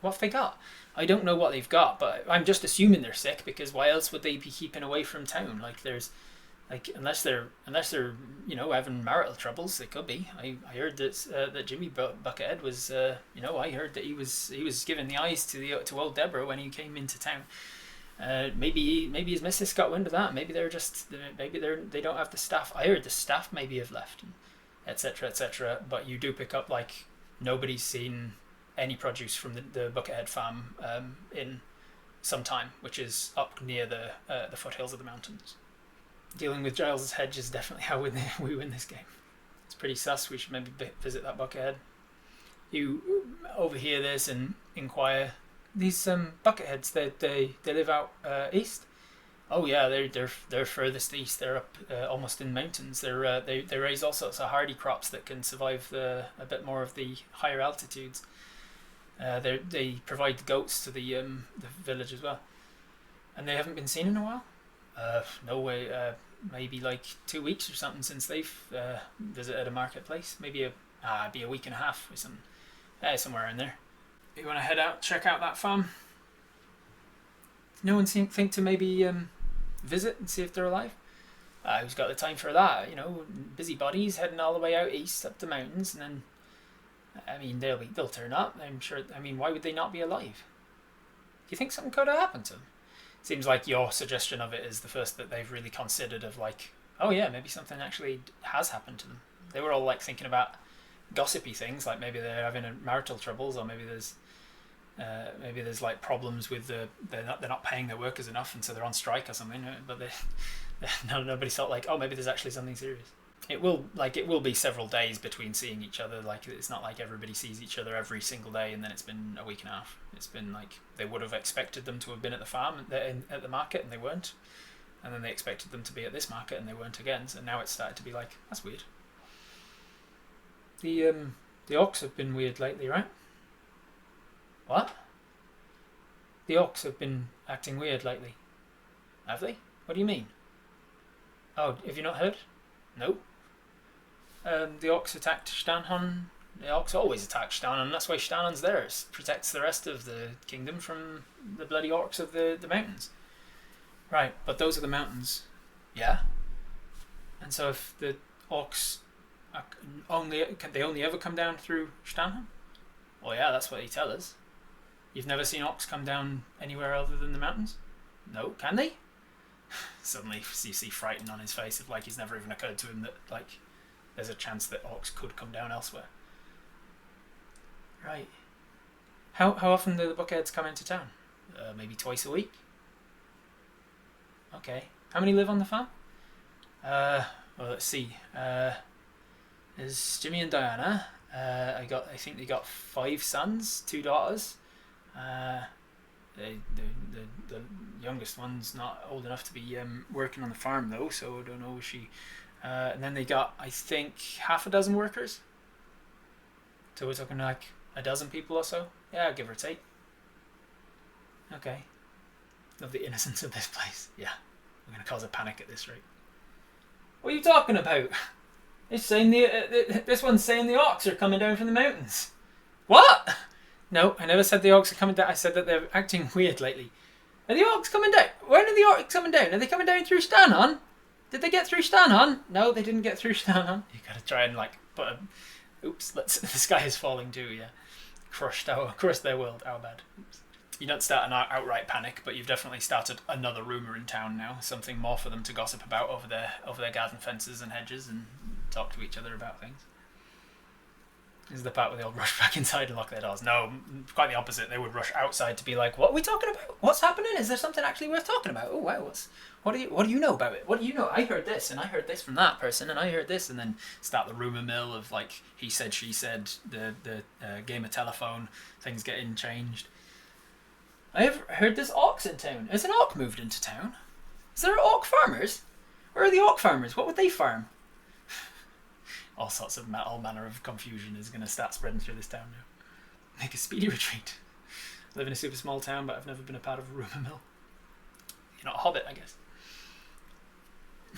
have they got? I don't know what they've got, but I'm just assuming they're sick, because why else would they be keeping away from town? Like unless they're having marital troubles, they could be. I heard that Jimmy Buckethead was I heard that he was giving the eyes to old Deborah when he came into town. Maybe his missus got wind of that. Maybe they don't have the staff. I heard the staff maybe have left, etc., etc. But you do pick up like nobody's seen any produce from the Buckethead farm in some time, which is up near the foothills of the mountains. Dealing with Giles's hedge is definitely how we win this game. It's pretty sus. We should maybe visit that Buckethead. You overhear this and inquire. These Bucketheads, they live out east. Oh yeah, they're furthest east. They're up almost in mountains. They raise all sorts of hardy crops that can survive a bit more of the higher altitudes. They provide goats to the village as well, and they haven't been seen in a while. No way. Maybe like 2 weeks or something since they've visited a marketplace. Maybe be a week and a half or something. Somewhere in there. You want to head out, check out that farm? No one think to maybe visit and see if they're alive? Who's got the time for that? Busybodies heading all the way out east up the mountains, and then, I mean, they'll turn up. I'm sure. I mean, why would they not be alive? Do you think something could have happened to them? Seems like your suggestion of it is the first that they've really considered of like, oh yeah, maybe something actually has happened to them. They were all like thinking about gossipy things, like maybe they're having marital troubles, or maybe there's like problems with they're not paying their workers enough, and so they're on strike or something. But nobody thought like, oh, maybe there's actually something serious. It will be several days between seeing each other. Like, it's not like everybody sees each other every single day, and then it's been a week and a half. It's been like they would have expected them to have been at the farm at the market, and they weren't. and then they expected them to be at this market and they weren't again. So now it's started to be like, that's weird. The ox have been weird lately, right? What? The ox have been acting weird lately. Have they? What do you mean? Oh, have you not heard? No. The ox attacked Stanhon. The ox always attacks Stanhon. That's why Stanhon's there. It protects the rest of the kingdom from the bloody orcs of the mountains. Right, but those are the mountains. Yeah. And so if the orcs can they only ever come down through Stanhon? Well, yeah, that's what he tells us. You've never seen orcs come down anywhere other than the mountains? No, can they? Suddenly you see frightened on his face, of like it's never even occurred to him that like there's a chance that orcs could come down elsewhere. Right. How often do the buckheads come into town? Maybe twice a week. Okay. How many live on the farm? Well, let's see. There's Jimmy and Diana. I think they got 5 sons, 2 daughters. The youngest one's not old enough to be working on the farm though, so I don't know if she. And then they got, I think, half a dozen workers. So we're talking like a dozen people or so. Yeah, give or take. Okay. Love the innocence of this place. Yeah, we're gonna cause a panic at this rate. What are you talking about? It's saying this one's saying the orcs are coming down from the mountains. What? No, I never said the orcs are coming down. I said that they're acting weird lately. Are the orcs coming down? When are the orcs coming down? Are they coming down through Stanhon? Did they get through Stanhon? No, they didn't get through Stanhon. You gotta try and like put a... Oops, the sky is falling too, yeah. Crushed their world. How bad. Oops. You don't start an outright panic, but you've definitely started another rumour in town now. Something more for them to gossip about over their garden fences and hedges and talk to each other about things. This is the part where they all rush back inside and lock their doors. No, quite the opposite. They would rush outside to be like, "What are we talking about? What's happening? Is there something actually worth talking about? Oh wow, what do you know about it? What do you know? I heard this, and I heard this from that person, and I heard this," and then start the rumour mill of like he said, she said, the game of telephone, things getting changed. I have heard there's orcs in town. Has an orc moved into town? Is there orc farmers? Where are the orc farmers? What would they farm? All sorts of all manner of confusion is going to start spreading through this town now. Make a speedy retreat. I live in a super small town, but I've never been a part of a rumour mill. You're not a hobbit, I guess.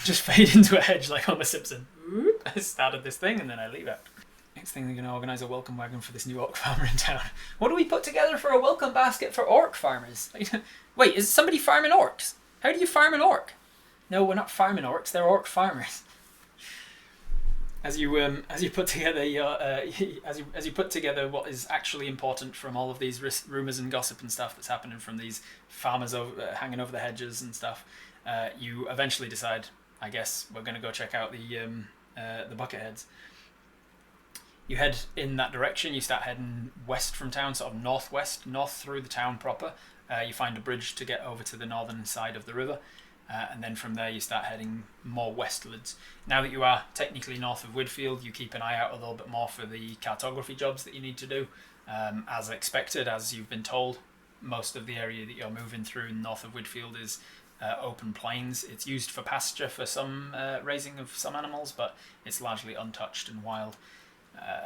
Just fade into a hedge like Homer Simpson. Whoop, I started this thing and then I leave out. Next thing, they're going to organise a welcome wagon for this new orc farmer in town. What do we put together for a welcome basket for orc farmers? Wait, is somebody farming orcs? How do you farm an orc? No, we're not farming orcs, they're orc farmers. As you put together as you put together what is actually important from all of these rumours and gossip and stuff that's happening from these farmers hanging over the hedges and stuff, you eventually decide, I guess we're going to go check out the bucketheads. You head in that direction. You start heading west from town, sort of northwest, north through the town proper. You find a bridge to get over to the northern side of the river. And then from there you start heading more westwards. Now that you are technically north of Whidfield, you keep an eye out a little bit more for the cartography jobs that you need to do. As expected, as you've been told, most of the area that you're moving through north of Whidfield is open plains. It's used for pasture for some raising of some animals, but it's largely untouched and wild.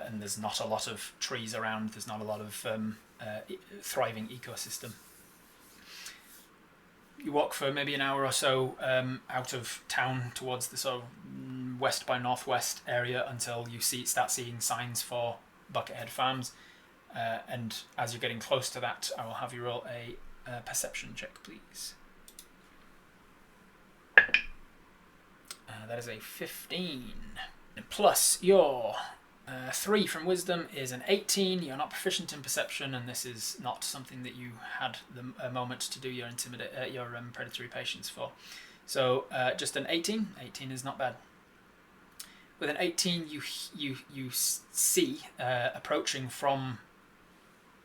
And there's not a lot of trees around. There's not a lot of thriving ecosystem. You walk for maybe an hour or so out of town towards the sort of west by northwest area until you start seeing signs for Buckethead Farms. And as you're getting close to that, I will have you roll a perception check, please. That is a 15. Plus your 3 from wisdom is an 18. You're not proficient in perception, and this is not something that you had a moment to do your predatory patience for. So just an 18. 18 is not bad. With an 18, you see approaching from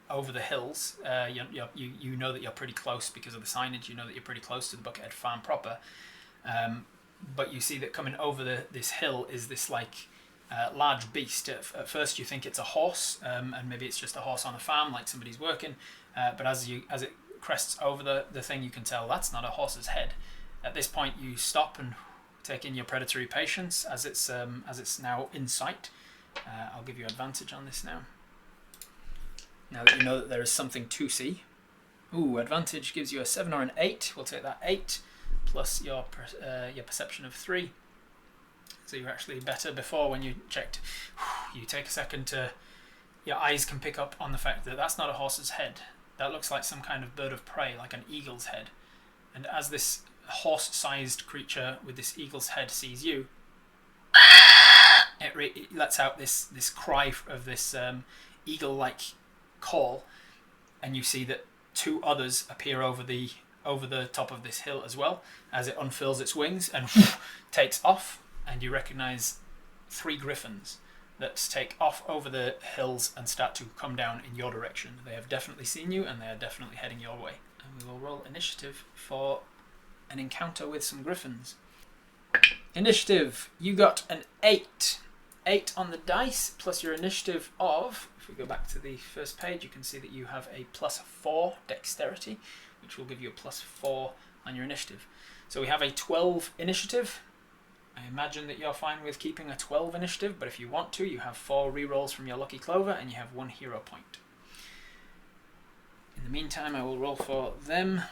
over the hills. You know that you're pretty close because of the signage. You know that you're pretty close to the Buckethead Farm proper. But you see that coming over this hill is this like large beast. At first you think it's a horse, and maybe it's just a horse on a farm, like somebody's working. But as it crests over the thing, you can tell that's not a horse's head. At this point, you stop and take in your predatory patience as it's now in sight. I'll give you advantage on this now. Now that you know that there is something to see. Ooh, advantage gives you a 7 or an 8. We'll take that 8 plus your perception of 3. So you're actually better. Before, when you checked, you take a second to... Your eyes can pick up on the fact that that's not a horse's head. That looks like some kind of bird of prey, like an eagle's head. And as this horse-sized creature with this eagle's head sees you, it lets out this cry of this eagle-like call, and you see that 2 others appear over the top of this hill as well, as it unfurls its wings and takes off, and you recognise 3 griffins that take off over the hills and start to come down in your direction. They have definitely seen you, and they are definitely heading your way. And we will roll initiative for an encounter with some griffins. Initiative, you got an 8. 8 on the dice, plus your initiative of, if we go back to the first page, you can see that you have a +4 dexterity, which will give you a +4 on your initiative. So we have a 12 initiative. I imagine that you're fine with keeping a 12 initiative, but if you want to, you have 4 rerolls from your lucky clover, and you have 1 hero point. In the meantime, I will roll for them.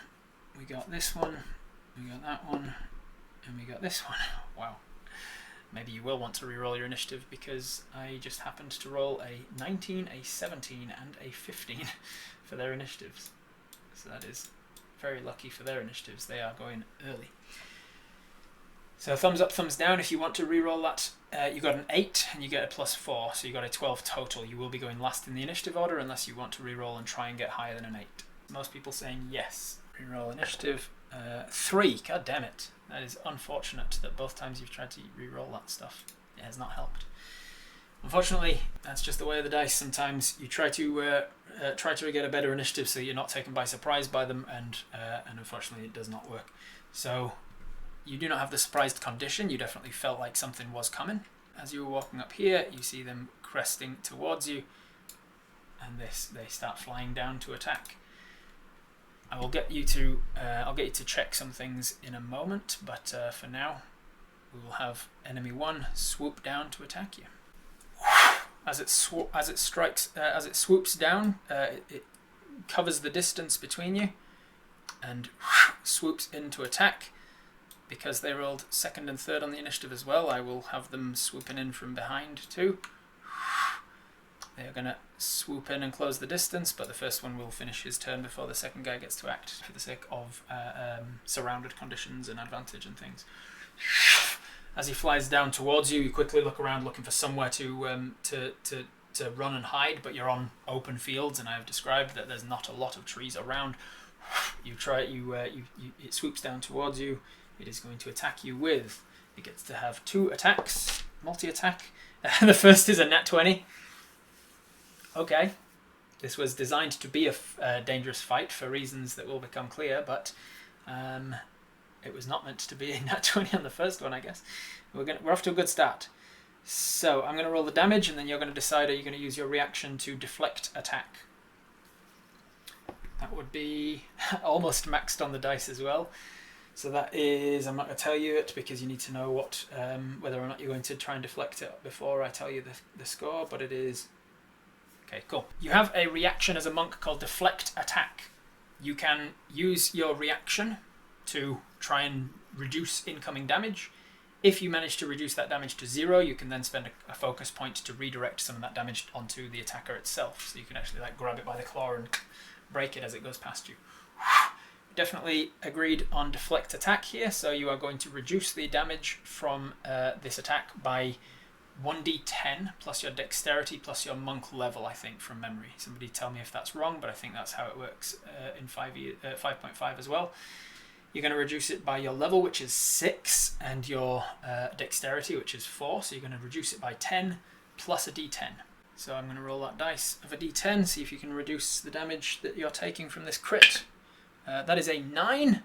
We got this one, we got that one, and we got this one. Wow. Maybe you will want to reroll your initiative, because I just happened to roll a 19, a 17, and a 15 for their initiatives. So that is very lucky for their initiatives. They are going early. So thumbs up, thumbs down if you want to reroll that. You got an 8 and you get a +4, so you got a 12 total. You will be going last in the initiative order unless you want to reroll and try and get higher than an 8. Most people saying yes. Reroll initiative. 3. God damn it. That is unfortunate that both times you've tried to reroll that stuff, it has not helped. Unfortunately, that's just the way of the dice. Sometimes you try to get a better initiative so you're not taken by surprise by them, and unfortunately it does not work. So you do not have the surprised condition. You definitely felt like something was coming. As you were walking up here, you see them cresting towards you, and they start flying down to attack. I'll get you to check some things in a moment, but for now, we will have enemy 1 swoop down to attack you. As it swoops down, it covers the distance between you, and swoops in to attack. Because they rolled 2nd and 3rd on the initiative as well, I will have them swooping in from behind too. They are going to swoop in and close the distance, but the first one will finish his turn before the second guy gets to act, for the sake of surrounded conditions and advantage and things. As he flies down towards you, you quickly look around looking for somewhere to run and hide, but you're on open fields, and I have described that there's not a lot of trees around. It swoops down towards you. It is going to attack you with... It gets to have 2 attacks, multi-attack. The first is a nat 20. Okay. This was designed to be a dangerous fight for reasons that will become clear, but it was not meant to be a nat 20 on the first one, I guess. We're off to a good start. So I'm going to roll the damage, and then you're going to decide, are you going to use your reaction to deflect attack? That would be almost maxed on the dice as well. So that is, I'm not going to tell you it because you need to know what whether or not you're going to try and deflect it before I tell you the score, but it is... Okay, cool. You have a reaction as a monk called Deflect Attack. You can use your reaction to try and reduce incoming damage. If you manage to reduce that damage to 0, you can then spend a focus point to redirect some of that damage onto the attacker itself. So you can actually grab it by the claw and break it as it goes past you. Definitely agreed on Deflect Attack here, so you are going to reduce the damage from this attack by 1d10 plus your dexterity plus your monk level, I think, from memory. Somebody tell me if that's wrong, but I think that's how it works in 5.5 as well. You're going to reduce it by your level, which is 6, and your dexterity, which is 4, so you're going to reduce it by 10 plus a d10. So I'm going to roll that dice of a d10, see if you can reduce the damage that you're taking from this crit. That is a 9,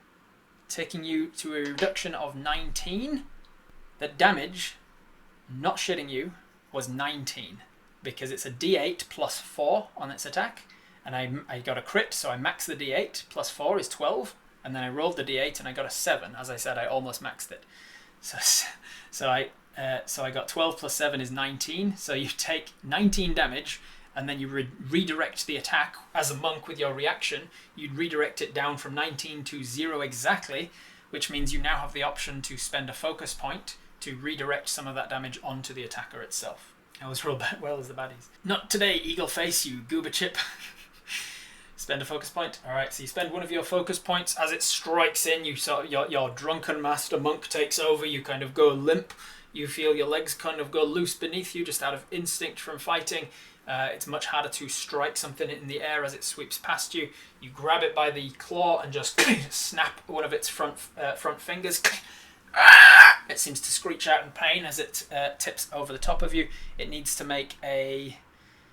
taking you to a reduction of 19. The damage, not shitting you, was 19, because it's a d8 plus 4 on its attack, and I got a crit, so I max the d8, plus 4 is 12, and then I rolled the d8 and I got a 7. As I said, I almost maxed it. So I got 12 plus 7 is 19. So you take 19 damage, and then you redirect the attack. As a monk with your reaction, you'd redirect it down from 19 to 0 exactly, which means you now have the option to spend a focus point to redirect some of that damage onto the attacker itself. I always roll well as the baddies. Not today, Eagle Face, you goober chip. Spend a focus point. Alright, so you spend one of your focus points. As it strikes in, you sort of, your drunken master monk takes over. You kind of go limp. You feel your legs kind of go loose beneath you just out of instinct from fighting. It's much harder to strike something in the air as it sweeps past you. You grab it by the claw and just snap one of its front fingers. It seems to screech out in pain as it tips over the top of you. It needs to make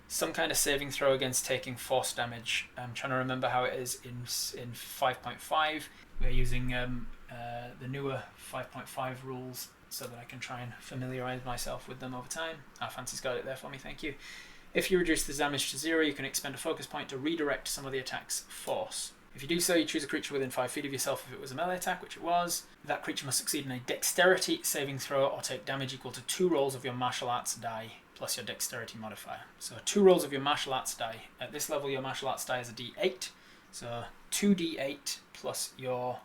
some kind of saving throw against taking force damage. I'm trying to remember how it is in 5.5. We're using the newer 5.5 rules so that I can try and familiarise myself with them over time. Fancy's got it there for me, thank you. If you reduce the damage to 0, you can expend a focus point to redirect some of the attack's force. If you do so, you choose a creature within 5 feet of yourself if it was a melee attack, which it was. That creature must succeed in a dexterity saving throw or take damage equal to 2 rolls of your martial arts die plus your dexterity modifier. So 2 rolls of your martial arts die. At this level, your martial arts die is a d8. So 2d8 plus your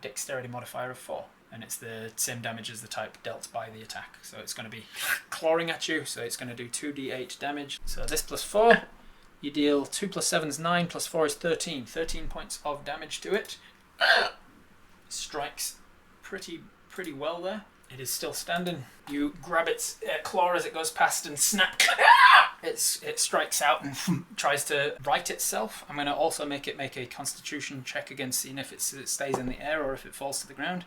dexterity modifier of 4. And it's the same damage as the type dealt by the attack. So it's going to be clawing at you, so it's going to do 2d8 damage. So this plus 4, you deal 2 plus 7 is 9, plus 4 is 13. 13 points of damage to it. Strikes pretty well there. It is still standing. You grab its claw as it goes past and snap. It strikes out and tries to right itself. I'm going to also make it make a constitution check against seeing if it stays in the air or if it falls to the ground.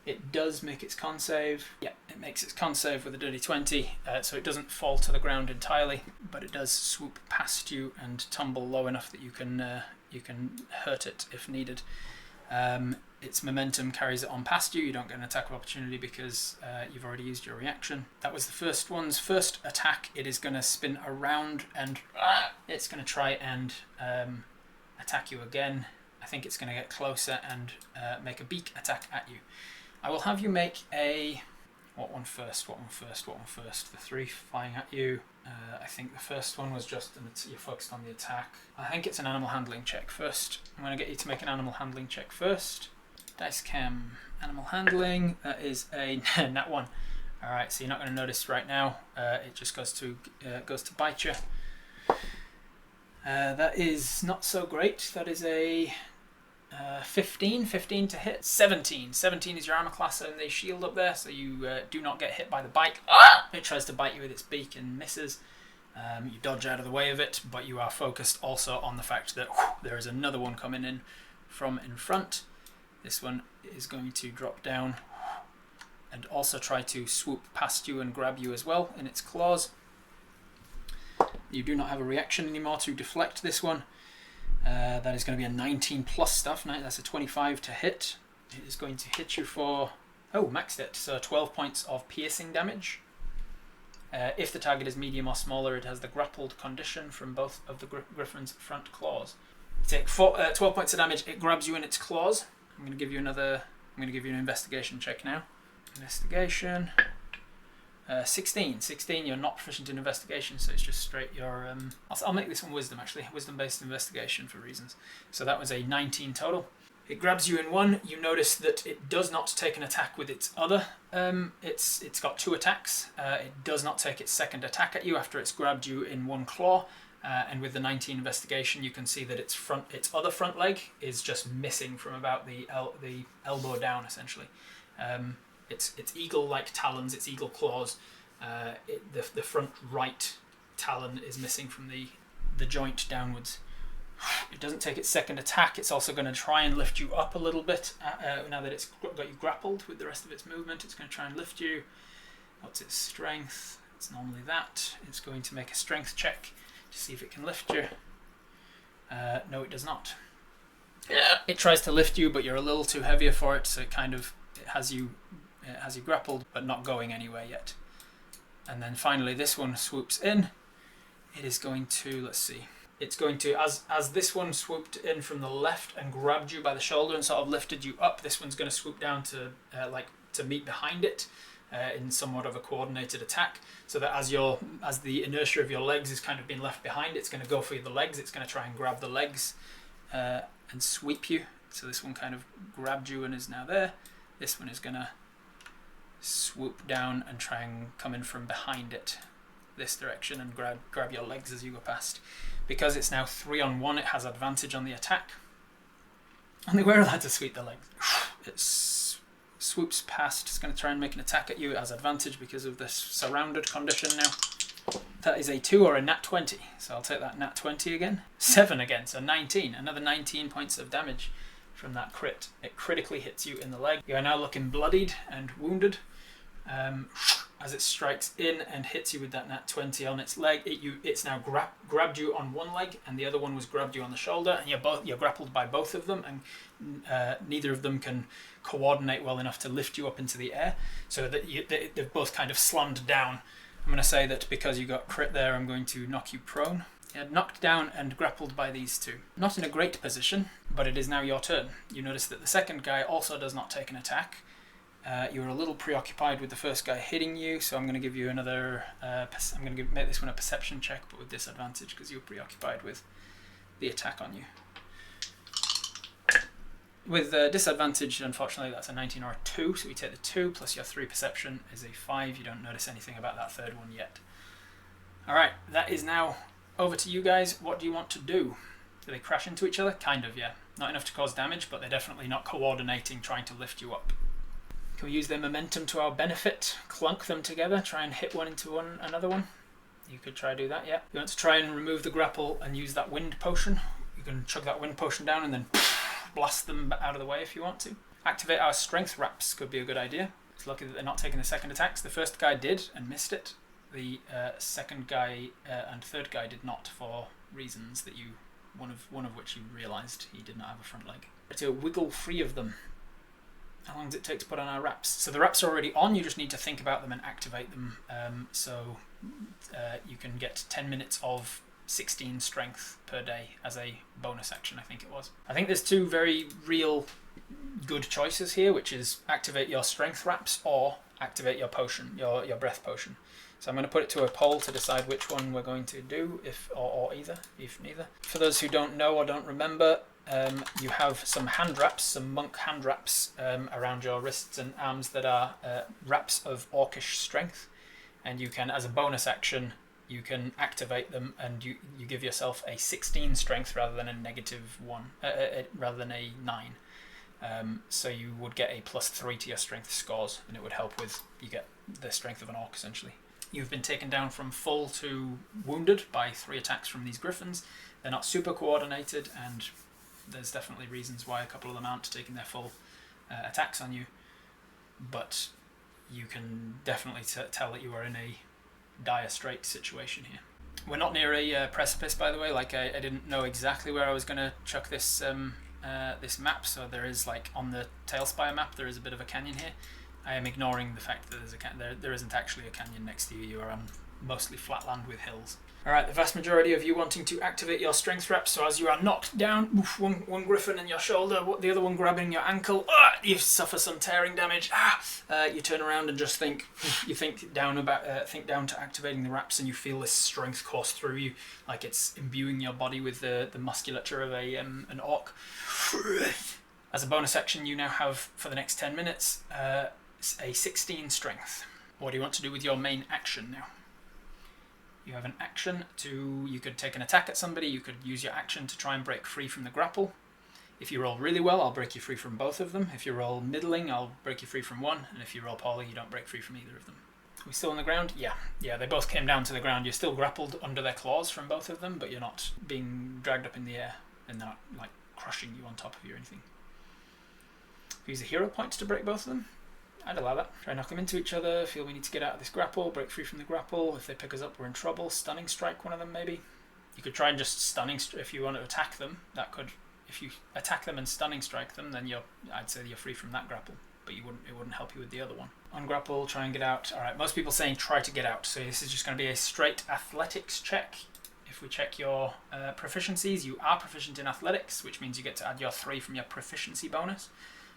It does make its con save. Yeah, it makes its con save with a dirty 20, so it doesn't fall to the ground entirely, but it does swoop past you and tumble low enough that you can hurt it if needed. Its momentum carries it on past you. You don't get an attack of opportunity because you've already used your reaction. That was the first one's first attack. It is going to spin around and it's going to try and attack you again. I think it's going to get closer and make a beak attack at you. I will have you make a... What one first? The 3 flying at you. I think the first one was just... You're focused on the attack. I think it's an animal handling check first. I'm going to get you to make an animal handling check first. Dice Chem. Animal handling. That is a nat 1. Alright, so you're not going to notice right now. It just goes to bite you. That is not so great. That is a... 15 to hit. 17 is your armor class and the shield up there, so you do not get hit by the bite. It tries to bite you with its beak and misses. You dodge out of the way of it, but you are focused also on the fact that there is another one coming in from in front. This one is going to drop down and also try to swoop past you and grab you as well in its claws. You do not have a reaction anymore to deflect this one. That is going to be a 19 plus stuff. That's a 25 to hit. It is going to hit you for... Oh, maxed it. So 12 points of piercing damage. If the target is medium or smaller, it has the grappled condition from both of the griffin's front claws. You take 12 points of damage. It grabs you in its claws. I'm going to give you an investigation check now. Investigation. 16. You're not proficient in investigation, so it's just straight your... I'll make this one wisdom, actually. Wisdom-based investigation for reasons. So that was a 19 total. It grabs you in one. You notice that it does not take an attack with its other. It's got 2 attacks. It does not take its second attack at you after it's grabbed you in one claw. And with the 19 investigation, you can see that its other front leg is just missing from about the elbow down, essentially. Its eagle-like talons, its eagle claws, the front right talon is missing from the joint downwards. It doesn't take its second attack. It's also going to try and lift you up a little bit. Now that it's got you grappled with the rest of its movement, it's going to try and lift you. What's its strength? It's normally that. It's going to make a strength check to see if it can lift you. No, it does not. It tries to lift you, but you're a little too heavier for it, so it has you grappled, but not going anywhere yet. And then finally this one swoops in. It is going to, let's see, it's going to, as this one swooped in from the left and grabbed you by the shoulder and sort of lifted you up, this one's going to swoop down to to meet behind it in somewhat of a coordinated attack, so that as the inertia of your legs is kind of being left behind, it's going to go for the legs. It's going to try and grab the legs and sweep you. So this one kind of grabbed you and is now there. This one is going to swoop down and try and come in from behind it this direction and grab your legs as you go past. Because it's now 3-on-1, it has advantage on the attack. Only we're allowed to sweep the legs. It swoops past. It's going to try and make an attack at you. It has advantage because of this surrounded condition now. That is a 2 or a nat 20. So I'll take that nat 20 again. 7 again, so 19. Another 19 points of damage from that crit. It critically hits you in the leg. You are now looking bloodied and wounded. As it strikes in and hits you with that nat 20 on its leg, it's now grabbed you on one leg, and the other one was grabbed you on the shoulder, and you're grappled by both of them, and neither of them can coordinate well enough to lift you up into the air, so that they've both kind of slammed down. I'm going to say that because you got crit there, I'm going to knock you prone. You're knocked down and grappled by these two. Not in a great position, but it is now your turn. You notice that the second guy also does not take an attack. You were a little preoccupied with the first guy hitting you, so I'm going to give you another. I'm going to make this one a perception check, but with disadvantage because you were preoccupied with the attack on you. With disadvantage, unfortunately, that's a 19 or a 2, so we take the 2 plus your 3 perception is a 5. You don't notice anything about that third one yet. Alright, that is now over to you guys. What do you want to do? Do they crash into each other? Kind of, yeah. Not enough to cause damage, but they're definitely not coordinating, trying to lift you up. Can we use their momentum to our benefit? Clunk them together, try and hit one into another one? You could try to do that, yeah. You want to try and remove the grapple and use that wind potion? You can chug that wind potion down and then blast them out of the way if you want to. Activate our strength wraps could be a good idea. It's lucky that they're not taking the second attacks. The first guy did and missed it. The second guy and third guy did not, for reasons that one of which you realised he did not have a front leg. To wiggle free of them. How long does it take to put on our wraps? So the wraps are already on, you just need to think about them and activate them. You can get 10 minutes of 16 strength per day as a bonus action, I think it was. I think there's two very real good choices here, which is activate your strength wraps or activate your potion, your breath potion. So I'm going to put it to a poll to decide which one we're going to do, or either, if neither. For those who don't know or don't remember, you have some hand wraps, some monk hand wraps around your wrists and arms that are wraps of orcish strength, and you can, as a bonus action, you can activate them, and you give yourself a 16 strength rather than a -1, rather than a 9. So you would get a +3 to your strength scores, and it would help with, you get the strength of an orc essentially. You've been taken down from full to wounded by 3 attacks from these griffins. They're not super coordinated, and there's definitely reasons why a couple of them aren't taking their full attacks on you, but you can definitely tell that you are in a dire strait situation here. We're not near a precipice, by the way. Like I didn't know exactly where I was going to chuck this this map, so there is, like, on the Tailspire map there is a bit of a canyon here. I am ignoring the fact that there isn't actually a canyon next to you. You are on mostly flat land with hills. Alright, the vast majority of you wanting to activate your strength wraps, so as you are knocked down, oof, one griffin in your shoulder, the other one grabbing your ankle, you suffer some tearing damage, you turn around and just think down to activating the wraps, and you feel this strength course through you, like it's imbuing your body with the musculature of an orc. As a bonus action, you now have, for the next 10 minutes, a 16 strength. What do you want to do with your main action now? You have an action you could take an attack at somebody, you could use your action to try and break free from the grapple. If you roll really well, I'll break you free from both of them. If you roll middling, I'll break you free from one. And if you roll poorly, you don't break free from either of them. Are we still on the ground? Yeah, they both came down to the ground. You're still grappled under their claws from both of them, but you're not being dragged up in the air, and they're not, like, crushing you on top of you or anything. Use a hero point to break both of them. I'd allow that. Try and knock them into each other, feel we need to get out of this grapple, break free from the grapple. If they pick us up, we're in trouble. Stunning strike one of them, maybe. You could try and just if you want to attack them, if you attack them and stunning strike them, then I'd say you're free from that grapple, but it wouldn't help you with the other one. On grapple, try and get out. Alright, most people saying try to get out, so this is just going to be a straight athletics check. If we check your proficiencies, you are proficient in athletics, which means you get to add your 3 from your proficiency bonus,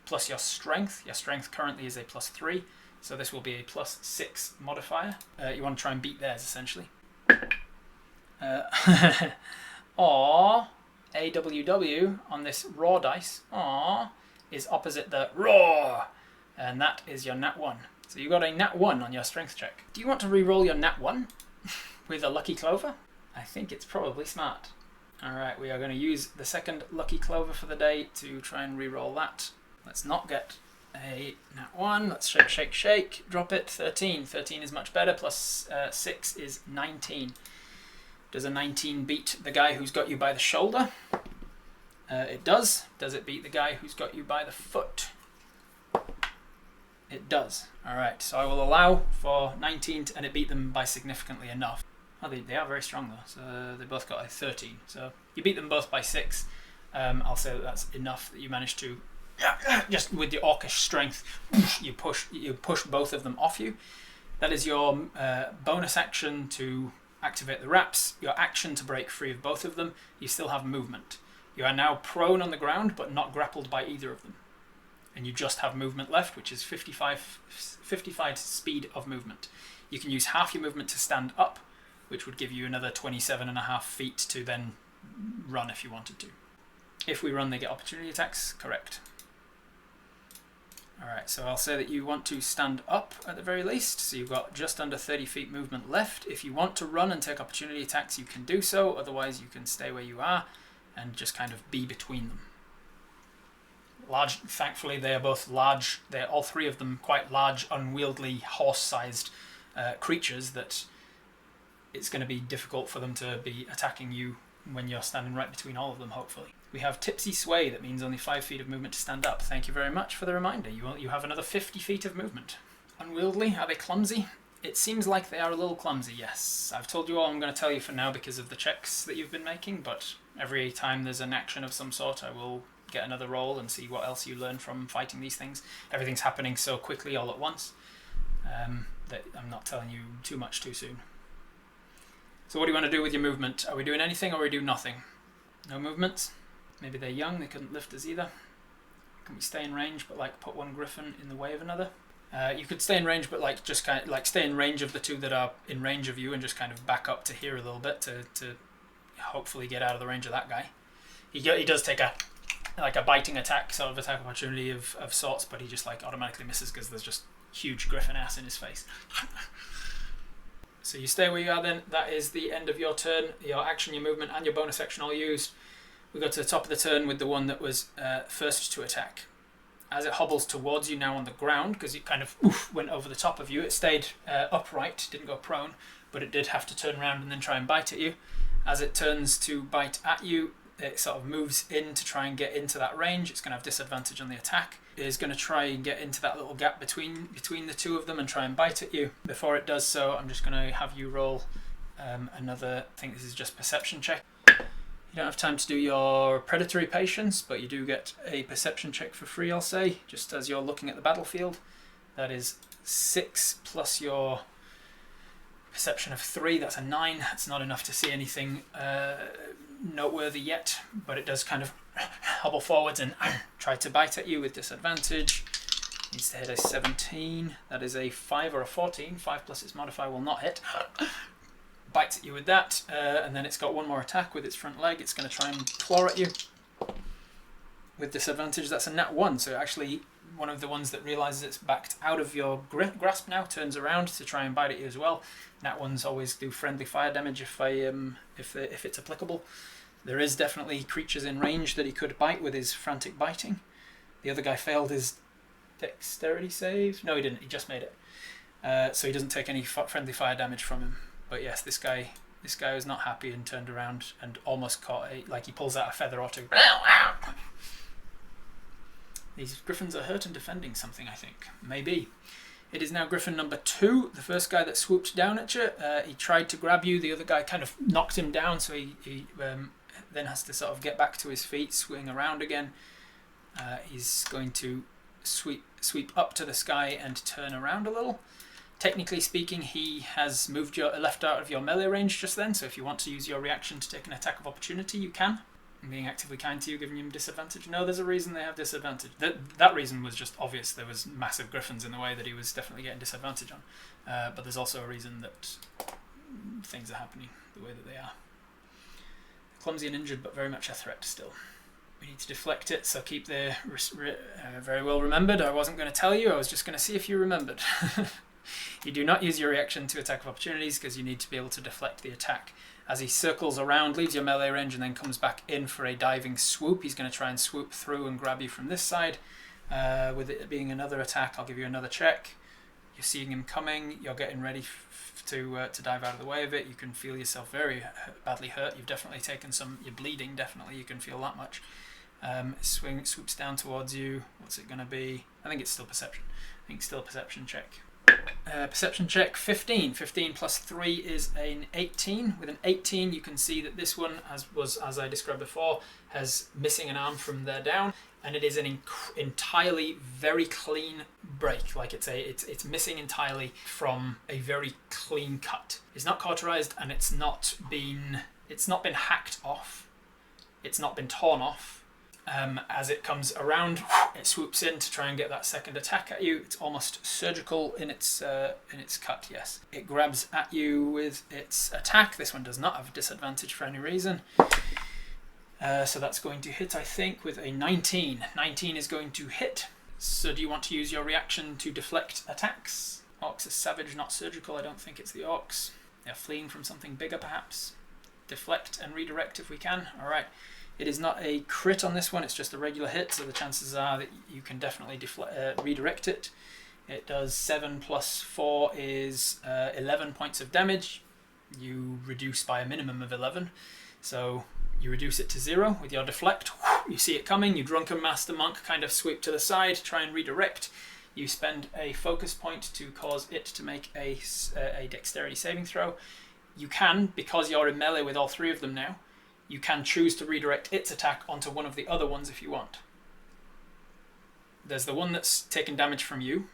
plus your strength. Your strength currently is a +3, so this will be a +6 modifier. You want to try and beat theirs, essentially. Or AWW on this raw dice, is opposite the raw, and that is your nat 1. So you got a nat 1 on your strength check. Do you want to re-roll your nat 1 with a lucky clover? I think it's probably smart. Alright, we are going to use the second lucky clover for the day to try and re-roll that. Let's not get a nat 1. Let's shake, shake, shake. Drop it. 13. 13 is much better. Plus 6 is 19. Does a 19 beat the guy who's got you by the shoulder? It does. Does it beat the guy who's got you by the foot? It does. Alright, so I will allow for 19, and it beat them by significantly enough. Oh, they are very strong though, so they both got a 13. So you beat them both by 6. I'll say that that's enough that you managed to, just with your orcish strength, you push both of them off you. That is your bonus action to activate the wraps, your action to break free of both of them. You still have movement. You are now prone on the ground, but not grappled by either of them. And you just have movement left, which is 55 speed of movement. You can use half your movement to stand up, which would give you another 27.5 feet to then run if you wanted to. If we run, they get opportunity attacks. Correct. Alright, so I'll say that you want to stand up at the very least, so you've got just under 30 feet movement left. If you want to run and take opportunity attacks, you can do so. Otherwise, you can stay where you are and just kind of be between them. Large, thankfully, they are both large. They're all three of them quite large, unwieldy, horse-sized creatures that it's going to be difficult for them to be attacking you when you're standing right between all of them, hopefully. We have Tipsy Sway, that means only 5 feet of movement to stand up. Thank you very much for the reminder. You have another 50 feet of movement. Unwieldy, are they clumsy? It seems like they are a little clumsy, yes. I've told you all I'm going to tell you for now because of the checks that you've been making, but every time there's an action of some sort, I will get another roll and see what else you learn from fighting these things. Everything's happening so quickly all at once that I'm not telling you too much too soon. So what do you want to do with your movement? Are we doing anything or are we doing nothing? No movements? Maybe they're young, they couldn't lift us either. Can we stay in range but like put one griffin in the way of another? You could stay in range but like just kind of like stay in range of the two that are in range of you and just kind of back up to here a little bit to hopefully get out of the range of that guy. He does take a biting attack, sort of attack opportunity of sorts, but he just like automatically misses because there's just huge griffin ass in his face. So you stay where you are then. That is the end of your turn. Your action, your movement, and your bonus action all used. We go to the top of the turn with the one that was first to attack. As it hobbles towards you now on the ground, because it kind of went over the top of you, it stayed upright, didn't go prone, but it did have to turn around and then try and bite at you. As it turns to bite at you, it sort of moves in to try and get into that range. It's going to have disadvantage on the attack. It is going to try and get into that little gap between the two of them and try and bite at you. Before it does so, I'm just going to have you roll another, I think this is just perception check. You don't have time to do your predatory patience, but you do get a perception check for free, I'll say, just as you're looking at the battlefield. That is 6 plus your perception of 3, that's a 9. That's not enough to see anything noteworthy yet, but it does kind of hobble forwards and try to bite at you with disadvantage. Needs to hit a 17. That is a 5 or a 14. 5 plus its modifier will not hit. Bites at you with that, and then it's got one more attack with its front leg. It's going to try and claw at you with disadvantage. That's a nat 1, so actually one of the ones that realizes it's backed out of your grasp now turns around to try and bite at you as well. Nat 1s always do friendly fire damage if it's applicable. There is definitely creatures in range that he could bite with his frantic biting. The other guy failed his dexterity save. No, he didn't. He just made it. So he doesn't take any friendly fire damage from him. But yes, this guy was not happy and turned around and almost caught he pulls out a feather or two. These griffins are hurt and defending something, I think. Maybe. It is now griffin number 2, the first guy that swooped down at you. He tried to grab you, the other guy kind of knocked him down, so he then has to sort of get back to his feet, swing around again. He's going to sweep up to the sky and turn around a little. Technically speaking, he has moved your left out of your melee range just then, so if you want to use your reaction to take an attack of opportunity, you can. I'm being actively kind to you, giving him disadvantage. No, there's a reason they have disadvantage. That reason was just obvious. There was massive griffins in the way that he was definitely getting disadvantage on. But there's also a reason that things are happening the way that they are. Clumsy and injured, but very much a threat still. We need to deflect it, so keep the very well remembered. I wasn't going to tell you, I was just going to see if you remembered. You do not use your reaction to attack of opportunities because you need to be able to deflect the attack. As he circles around, leaves your melee range, and then comes back in for a diving swoop. He's going to try and swoop through and grab you from this side. With it being another attack, I'll give you another check. You're seeing him coming. You're getting ready to dive out of the way of it. You can feel yourself very badly hurt. You've definitely taken some. You're bleeding. Definitely, you can feel that much. Swoops down towards you. What's it going to be? I think it's still perception. I think still a perception check. Perception check 15. 15 plus 3 is an 18. With an 18, you can see that this one, as I described before, has missing an arm from there down, and it is an entirely very clean break. Like it's missing entirely from a very clean cut. It's not cauterized, and it's not been hacked off. It's not been torn off. As it comes around, it swoops in to try and get that second attack at you. It's almost surgical in its cut, yes. It grabs at you with its attack. This one does not have disadvantage for any reason. So that's going to hit, I think, with a 19. 19 is going to hit. So do you want to use your reaction to deflect attacks? Orcs are savage, not surgical. I don't think it's the orcs. They're fleeing from something bigger, perhaps. Deflect and redirect if we can. All right. It is not a crit on this one, it's just a regular hit, so the chances are that you can definitely redirect it. It does 7 plus 4 is 11 points of damage. You reduce by a minimum of 11, so you reduce it to 0 with your deflect. You see it coming, you drunken master monk kind of sweep to the side, try and redirect. You spend a focus point to cause it to make a dexterity saving throw. You can, because you're in melee with all three of them now, you can choose to redirect its attack onto one of the other ones if you want. There's the one that's taken damage from you,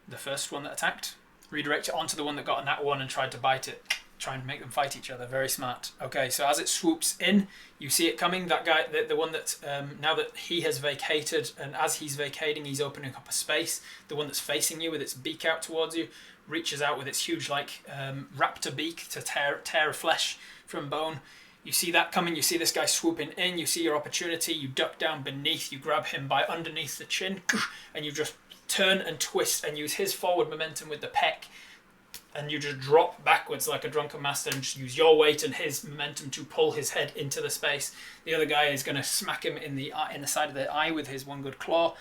the first one that attacked. Redirect it onto the one that got a nat 1 and tried to bite it. Try and make them fight each other. Very smart. Okay, so as it swoops in, you see it coming. That guy, the one that, now that he has vacated, and as he's vacating, he's opening up a space. The one that's facing you with its beak out towards you reaches out with its huge, raptor beak to tear flesh from bone. You see that coming, you see this guy swooping in, you see your opportunity, you duck down beneath, you grab him by underneath the chin, and you just turn and twist and use his forward momentum with the peck, and you just drop backwards like a drunken master and just use your weight and his momentum to pull his head into the space. The other guy is going to smack him in the side of the eye with his one good claw.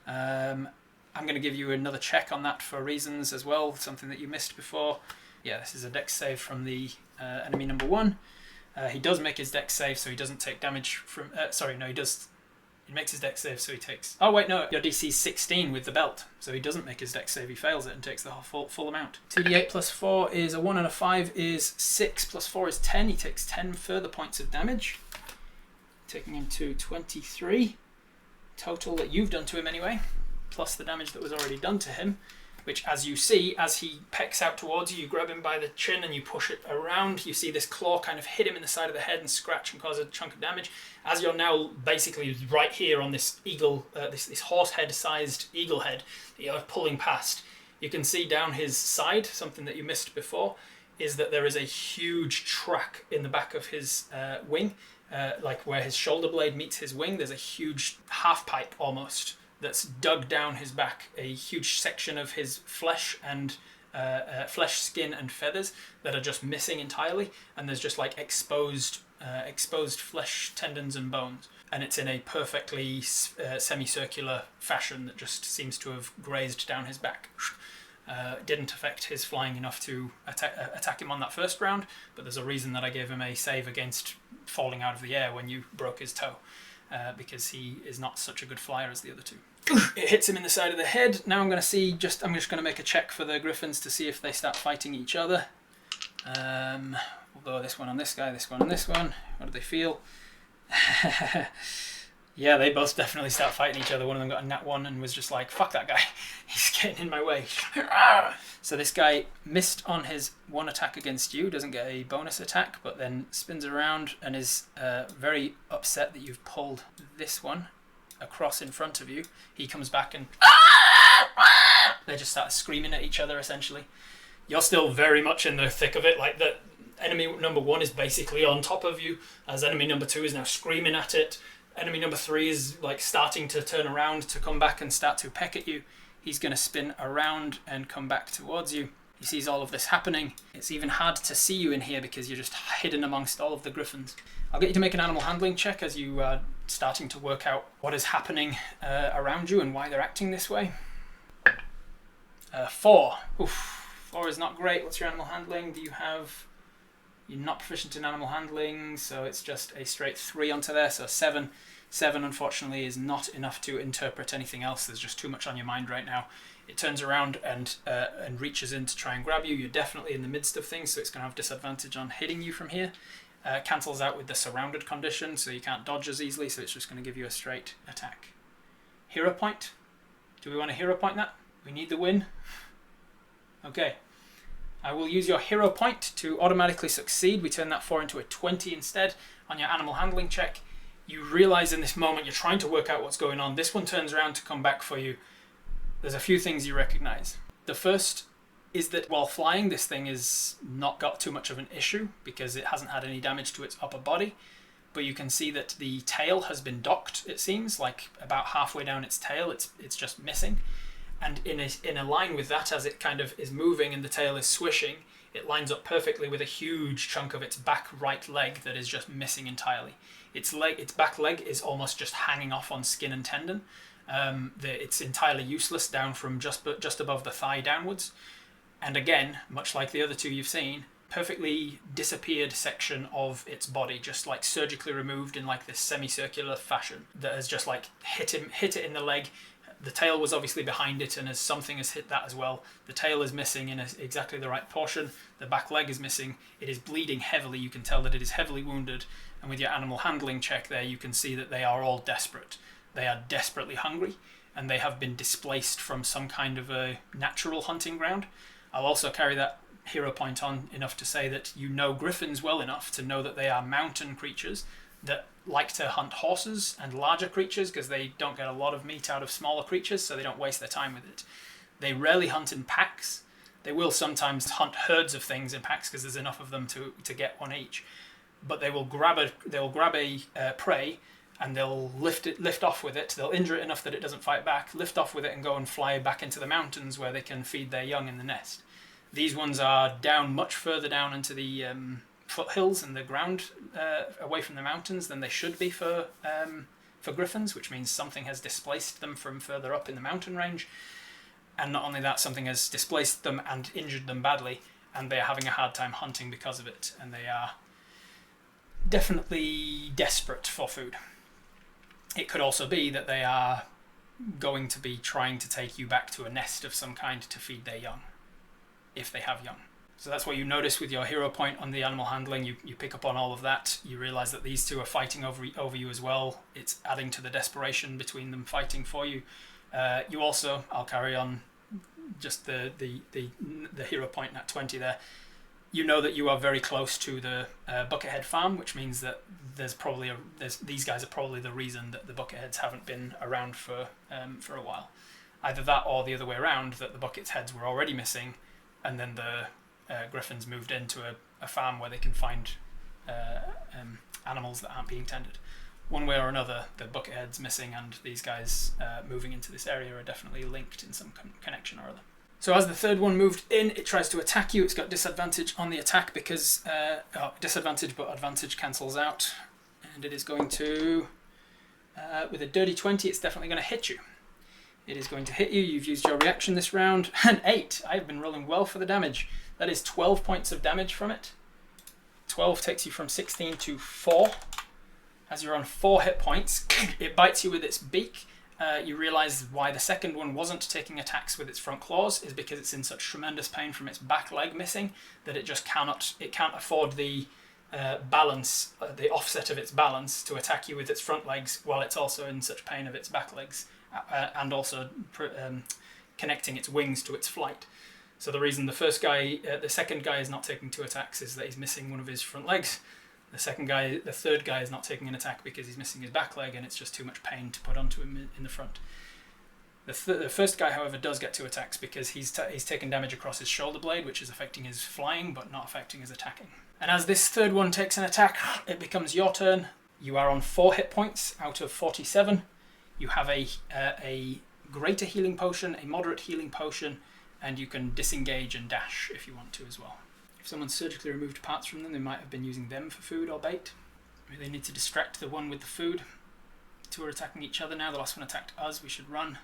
I'm going to give you another check on that for reasons as well, something that you missed before. Yeah, this is a dex save from the enemy number 1. He does make his dex save, so he doesn't take damage from... he does... He makes his dex save, so he takes... Oh, wait, no, your DC's 16 with the belt, so he doesn't make his dex save, he fails it and takes the full amount. 2d8 plus 4 is a 1 and a 5 is 6, plus 4 is 10. He takes 10 further points of damage, taking him to 23 total that you've done to him anyway, plus the damage that was already done to him. Which, as you see, as he pecks out towards you, you grab him by the chin and you push it around. You see this claw kind of hit him in the side of the head and scratch and cause a chunk of damage. As you're now basically right here on this eagle, this horse head-sized eagle head that you're pulling past, you can see down his side, something that you missed before, is that there is a huge track in the back of his wing, like where his shoulder blade meets his wing. There's a huge half pipe almost that's dug down his back, a huge section of his flesh and flesh, skin and feathers that are just missing entirely, and there's just like exposed flesh, tendons and bones, and it's in a perfectly semicircular fashion that just seems to have grazed down his back. Didn't affect his flying enough to attack him on that first round, but there's a reason that I gave him a save against falling out of the air when you broke his toe. Because he is not such a good flyer as the other two. It hits him in the side of the head. Now I'm just going to make a check for the griffins to see if they start fighting each other. We'll go this one on this guy, this one on this one. What do they feel? Yeah, they both definitely start fighting each other. One of them got a nat 1 and was just like, fuck that guy. He's getting in my way. So this guy missed on his one attack against you, doesn't get a bonus attack, but then spins around and is very upset that you've pulled this one across in front of you. He comes back and they just start screaming at each other, essentially. You're still very much in the thick of it, like the enemy number 1 is basically on top of you, as enemy number 2 is now screaming at it. Enemy number 3 is like starting to turn around to come back and start to peck at you. He's going to spin around and come back towards you. He sees all of this happening. It's even hard to see you in here because you're just hidden amongst all of the griffins. I'll get you to make an animal handling check as you are starting to work out what is happening around you and why they're acting this way. 4. Oof. 4 is not great. What's your animal handling? You're not proficient in animal handling, so it's just a straight 3 onto there, so 7. 7, unfortunately, is not enough to interpret anything else. There's just too much on your mind right now. It turns around and reaches in to try and grab you. You're definitely in the midst of things, so it's going to have disadvantage on hitting you from here. Cancels out with the surrounded condition, so you can't dodge as easily, so it's just going to give you a straight attack. Hero point. Do we want to hero point that? We need the win. Okay. I will use your hero point to automatically succeed. We turn that 4 into a 20 instead on your animal handling check. You realise in this moment you're trying to work out what's going on. This one turns around to come back for you. There's a few things you recognise. The first is that while flying, this thing has not got too much of an issue because it hasn't had any damage to its upper body. But you can see that the tail has been docked, it seems, like about halfway down its tail. It's just missing. And in a line with that, as it kind of is moving and the tail is swishing, it lines up perfectly with a huge chunk of its back right leg that is just missing entirely. Its back leg is almost just hanging off on skin and tendon. It's entirely useless down from just above the thigh downwards. And again, much like the other two you've seen, perfectly disappeared section of its body, just like surgically removed in like this semicircular fashion that has just like hit it in the leg. The tail was obviously behind it, and as something has hit that as well. The tail is missing in exactly the right portion. The back leg is missing. It is bleeding heavily. You can tell that it is heavily wounded. And with your animal handling check there, you can see that they are all desperate. They are desperately hungry, and they have been displaced from some kind of a natural hunting ground. I'll also carry that hero point on enough to say that you know griffins well enough to know that they are mountain creatures that like to hunt horses and larger creatures because they don't get a lot of meat out of smaller creatures, so they don't waste their time with it. They rarely hunt in packs. They will sometimes hunt herds of things in packs because there's enough of them to get one each. But they will grab a prey and they'll lift off with it. They'll injure it enough that it doesn't fight back, lift off with it and go and fly back into the mountains where they can feed their young in the nest. These ones are down much further down into the foothills and the ground away from the mountains than they should be for griffins, which means something has displaced them from further up in the mountain range. And not only that, something has displaced them and injured them badly, and they are having a hard time hunting because of it, and they are definitely desperate for food. It could also be that they are going to be trying to take you back to a nest of some kind to feed their young, if they have young. So that's what you notice with your hero point on the animal handling. You pick up on all of that. You realise that these two are fighting over you as well. It's adding to the desperation between them fighting for you. You also, I'll carry on just the hero point at 20 there. You know that you are very close to the Buckethead farm, which means that these guys are probably the reason that the Bucketheads haven't been around for a while. Either that or the other way around, that the Bucketheads were already missing, and then the Griffins moved into a farm where they can find animals that aren't being tended. One way or another, the Buckethead's missing and these guys moving into this area are definitely linked in some connection or other. So as the third one moved in, it tries to attack you. It's got disadvantage on the attack because disadvantage but advantage cancels out, and it is going to with a dirty 20. It's definitely going to hit you. It is going to hit you. You've used your reaction this round. An 8. I've been rolling well for the damage. That is 12 points of damage from it. 12 takes you from 16 to 4. As you're on 4 hit points, it bites you with its beak. You realise why the second one wasn't taking attacks with its front claws is because it's in such tremendous pain from its back leg missing that it just can't afford the balance, the offset of its balance to attack you with its front legs while it's also in such pain of its back legs, and also connecting its wings to its flight. So the reason the second guy is not taking 2 attacks is that he's missing one of his front legs. The third guy is not taking an attack because he's missing his back leg, and it's just too much pain to put onto him in the front. The first guy, however, does get 2 attacks because he's taken damage across his shoulder blade, which is affecting his flying but not affecting his attacking. And as this third one takes an attack, it becomes your turn. You are on 4 hit points out of 47. You have a greater healing potion, a moderate healing potion, and you can disengage and dash if you want to as well. If someone surgically removed parts from them, they might have been using them for food or bait. Maybe they need to distract the one with the food. 2 are attacking each other now. The last one attacked us. We should run.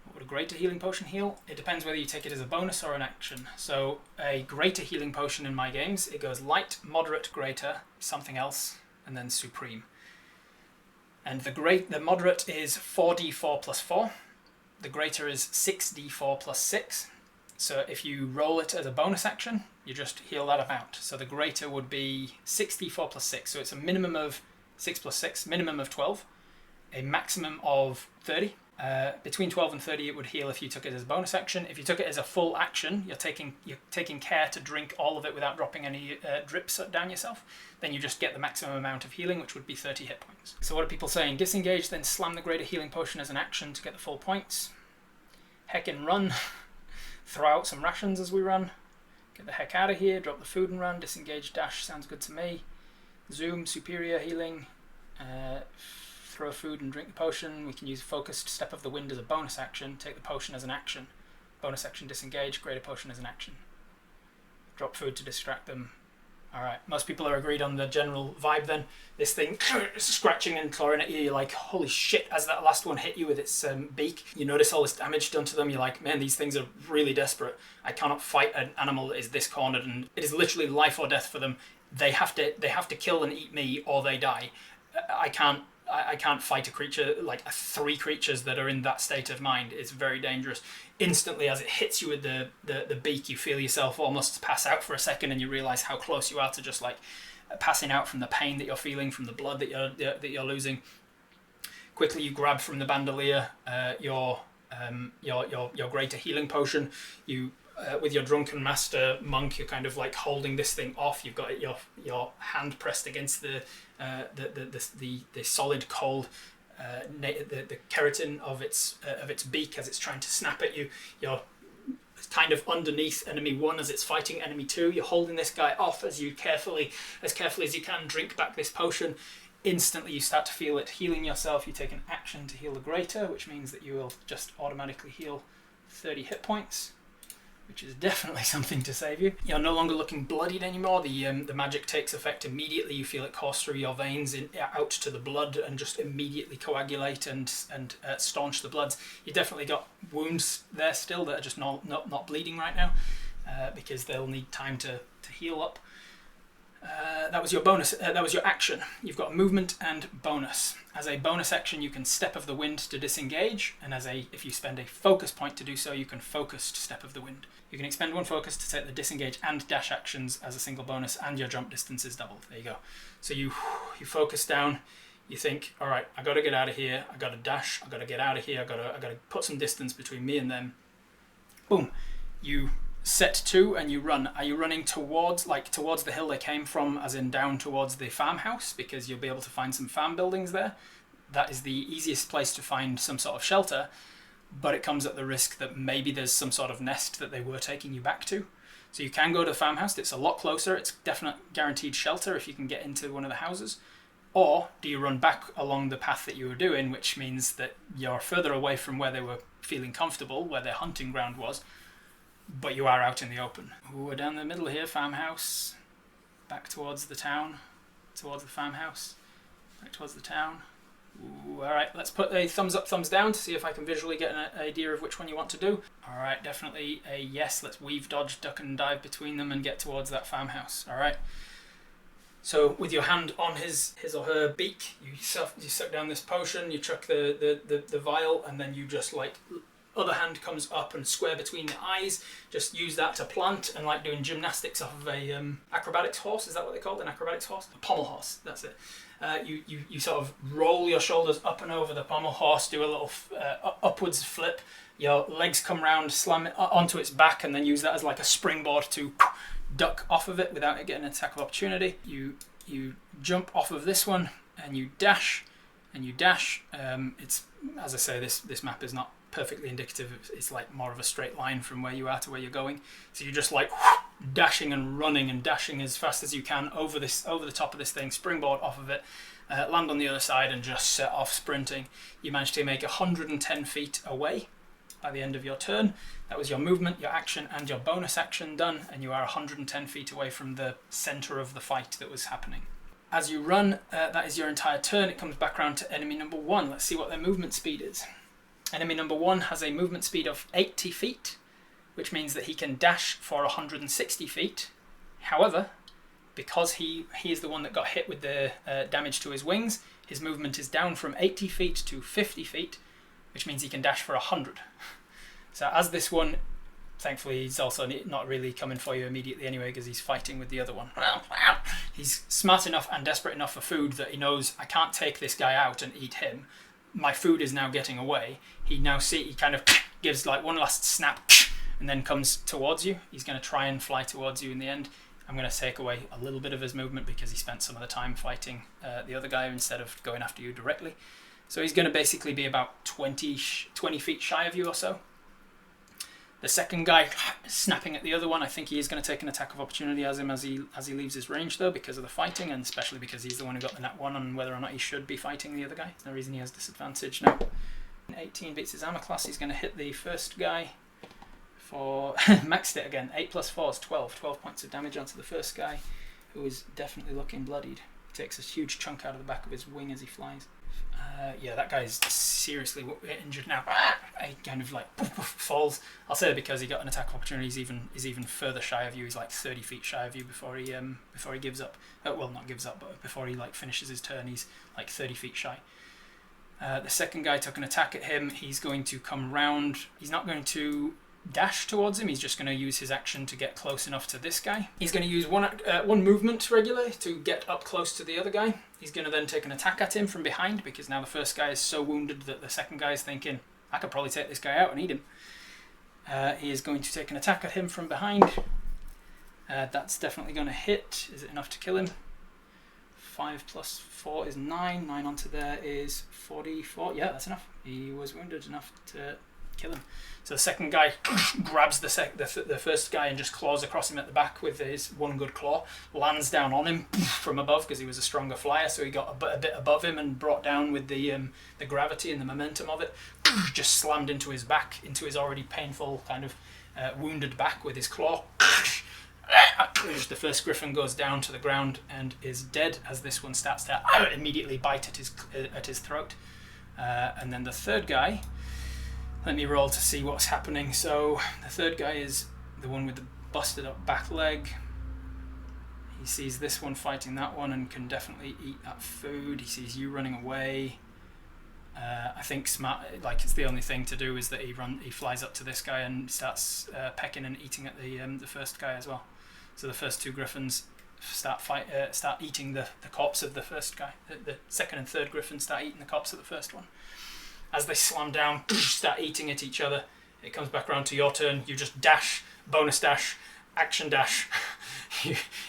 What would a greater healing potion heal? It depends whether you take it as a bonus or an action. So a greater healing potion in my games, it goes light, moderate, greater, something else, and then supreme. And the moderate is 4d4 plus 4. The greater is 6d4 plus 6. So if you roll it as a bonus action, you just heal that amount. So the greater would be 6d4 plus 6. So it's a minimum of 6 plus 6, minimum of 12, a maximum of 30. Between 12 and 30 it would heal if you took it as a bonus action. If you took it as a full action, you're taking care to drink all of it without dropping any drips down yourself, then you just get the maximum amount of healing, which would be 30 hit points. So what are people saying? Disengage, then slam the greater healing potion as an action to get the full points. Heckin' run. Throw out some rations as we run. Get the heck out of here, drop the food and run. Disengage, dash, sounds good to me. Zoom, superior healing. Throw food and drink the potion. We can use focused step of the wind as a bonus action. Take the potion as an action. Bonus action disengage, greater potion as an action. Drop food to distract them. Alright, most people are agreed on the general vibe then. This thing scratching and clawing at you, you're like, holy shit, as that last one hit you with its beak, you notice all this damage done to them, you're like, man, these things are really desperate. I cannot fight an animal that is this cornered, and it is literally life or death for them. They have to kill and eat me or they die. I can't fight a creature, like 3 creatures that are in that state of mind. It's very dangerous. Instantly, as it hits you with the beak, you feel yourself almost pass out for a second, and you realise how close you are to just like passing out from the pain that you're feeling, from the blood that you're losing. Quickly, you grab from the bandolier your greater healing potion. You with your drunken master monk, you're kind of like holding this thing off. You've got your hand pressed against the solid cold the keratin of its beak as it's trying to snap at you. You're kind of underneath enemy 1 as it's fighting enemy 2. You're holding this guy off as you carefully as you can drink back this potion. Instantly you start to feel it healing yourself. You take an action to heal the greater, which means that you will just automatically heal 30 hit points, which is definitely something to save you. You're no longer looking bloodied anymore. The magic takes effect immediately. You feel it course through your veins out to the blood and just immediately coagulate and staunch the bloods. You definitely got wounds there still that are just not bleeding right now because they'll need time to heal up. That was your bonus. That was your action. You've got movement and bonus. As a bonus action, you can step of the wind to disengage, and if you spend a focus point to do so, you can focused step of the wind. You can expend 1 focus to take the disengage and dash actions as a single bonus, and your jump distance is doubled. There you go. So you focus down. You think, all right, I got to get out of here. I got to dash. I got to get out of here. I got to put some distance between me and them. Boom. You set 2 and you run. Are you running towards the hill they came from, as in down towards the farmhouse, because you'll be able to find some farm buildings there? That is the easiest place to find some sort of shelter, but it comes at the risk that maybe there's some sort of nest that they were taking you back to. So you can go to the farmhouse. It's a lot closer. It's definite guaranteed shelter if you can get into one of the houses. Or do you run back along the path that you were doing, which means that you're further away from where they were feeling comfortable, where their hunting ground was, but you are out in the open. Ooh, we're down the middle here, farmhouse. Back towards the town. Towards the farmhouse. Back towards the town. Ooh, alright, let's put a thumbs up, thumbs down to see if I can visually get an idea of which one you want to do. Alright, definitely a yes. Let's weave, dodge, duck and dive between them and get towards that farmhouse. Alright. So with your hand on his or her beak, you suck down this potion, you chuck the vial, and then you just like other hand comes up and square between the eyes. Just use that to plant, and like doing gymnastics off of a acrobatics horse. Is that what they call it? An acrobatics horse? A pommel horse. That's it. You sort of roll your shoulders up and over the pommel horse, do a little upwards flip. Your legs come round, slam it onto its back, and then use that as like a springboard to duck off of it without it getting an attack of opportunity. You jump off of this one and you dash. It's, as I say, this map is not perfectly indicative. It's like more of a straight line from where you are to where you're going. So you're just like dashing and running and dashing as fast as you can over the top of this thing, springboard off of it, land on the other side and just set off sprinting. You managed to make 110 feet away by the end of your turn. That was your movement, your action, and your bonus action done, and you are 110 feet away from the center of the fight that was happening. As you run, that is your entire turn. It comes back around to enemy number 1. Let's see what their movement speed is. Enemy number 1 has a movement speed of 80 feet, which means that he can dash for 160 feet. However, because he is the one that got hit with the damage to his wings, his movement is down from 80 feet to 50 feet, which means he can dash for 100. So as this one, thankfully he's also not really coming for you immediately anyway, because he's fighting with the other one. He's smart enough and desperate enough for food that he knows, I can't take this guy out and eat him. My food is now getting away. He kind of gives like one last snap and then comes towards you. He's going to try and fly towards you in the end. I'm going to take away a little bit of his movement because he spent some of the time fighting the other guy instead of going after you directly. So he's going to basically be about 20 feet shy of you or so. The second guy snapping at the other one, I think he is going to take an attack of opportunity as he leaves his range though, because of the fighting, and especially because he's the one who got the nat 1 on whether or not he should be fighting the other guy. There's no reason he has disadvantage now. 18 beats his armor class. He's going to hit the first guy for maxed it again. 8 plus 4 is 12. 12 points of damage onto the first guy, who is definitely looking bloodied. He takes a huge chunk out of the back of his wing as he flies. Yeah, that guy's seriously injured now. He kind of like falls. I'll say because he got an attack of opportunity. He's even further shy of you. He's like 30 feet shy of you before he gives up. Well, not gives up, but before he like finishes his turn, he's like 30 feet shy. The second guy took an attack at him. He's going to come round. He's not going to dash towards him. He's just going to use his action to get close enough to this guy. He's going to use one movement regularly to get up close to the other guy. He's going to then take an attack at him from behind, because now the first guy is so wounded that the second guy is thinking, I could probably take this guy out and eat him. He is going to take an attack at him from behind. That's definitely going to hit. Is it enough to kill him? 5 plus 4 is 9. 9 onto there is 44. Yeah, that's enough. He was wounded enough to kill him. So the second guy grabs the first guy and just claws across him at the back with his one good claw, lands down on him from above because he was a stronger flyer, so he got a bit above him and brought down with the gravity and the momentum of it, just slammed into his back, into his already painful kind of wounded back with his claw. The first griffin goes down to the ground and is dead as this one starts to immediately bite at his throat. And then the third guy, let me roll to see what's happening. So the third guy is the one with the busted up back leg. He sees this one fighting that one and can definitely eat that food. He sees you running away. I think smart, like it's the only thing to do is that he flies up to this guy and starts pecking and eating at the first guy as well. So the first two griffins start eating the corpse of the first guy. The second and third griffins start eating the corpse of the first one. As they slam down, start eating at each other. It comes back around to your turn. You just dash, bonus dash, action dash.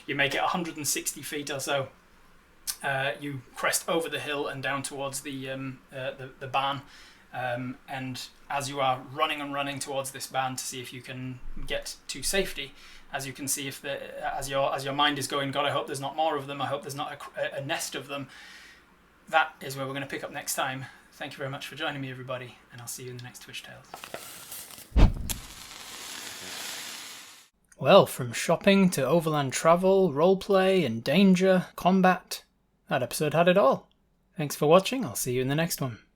you make it 160 feet or so. You crest over the hill and down towards the barn. And as you are running towards this barn to see if you can get to safety, as you can see, as your mind is going, God, I hope there's not more of them. I hope there's not a nest of them. That is where we're going to pick up next time. Thank you very much for joining me, everybody, and I'll see you in the next Twitch Tales. Well, from shopping to overland travel, roleplay and danger, combat, that episode had it all. Thanks for watching. I'll see you in the next one.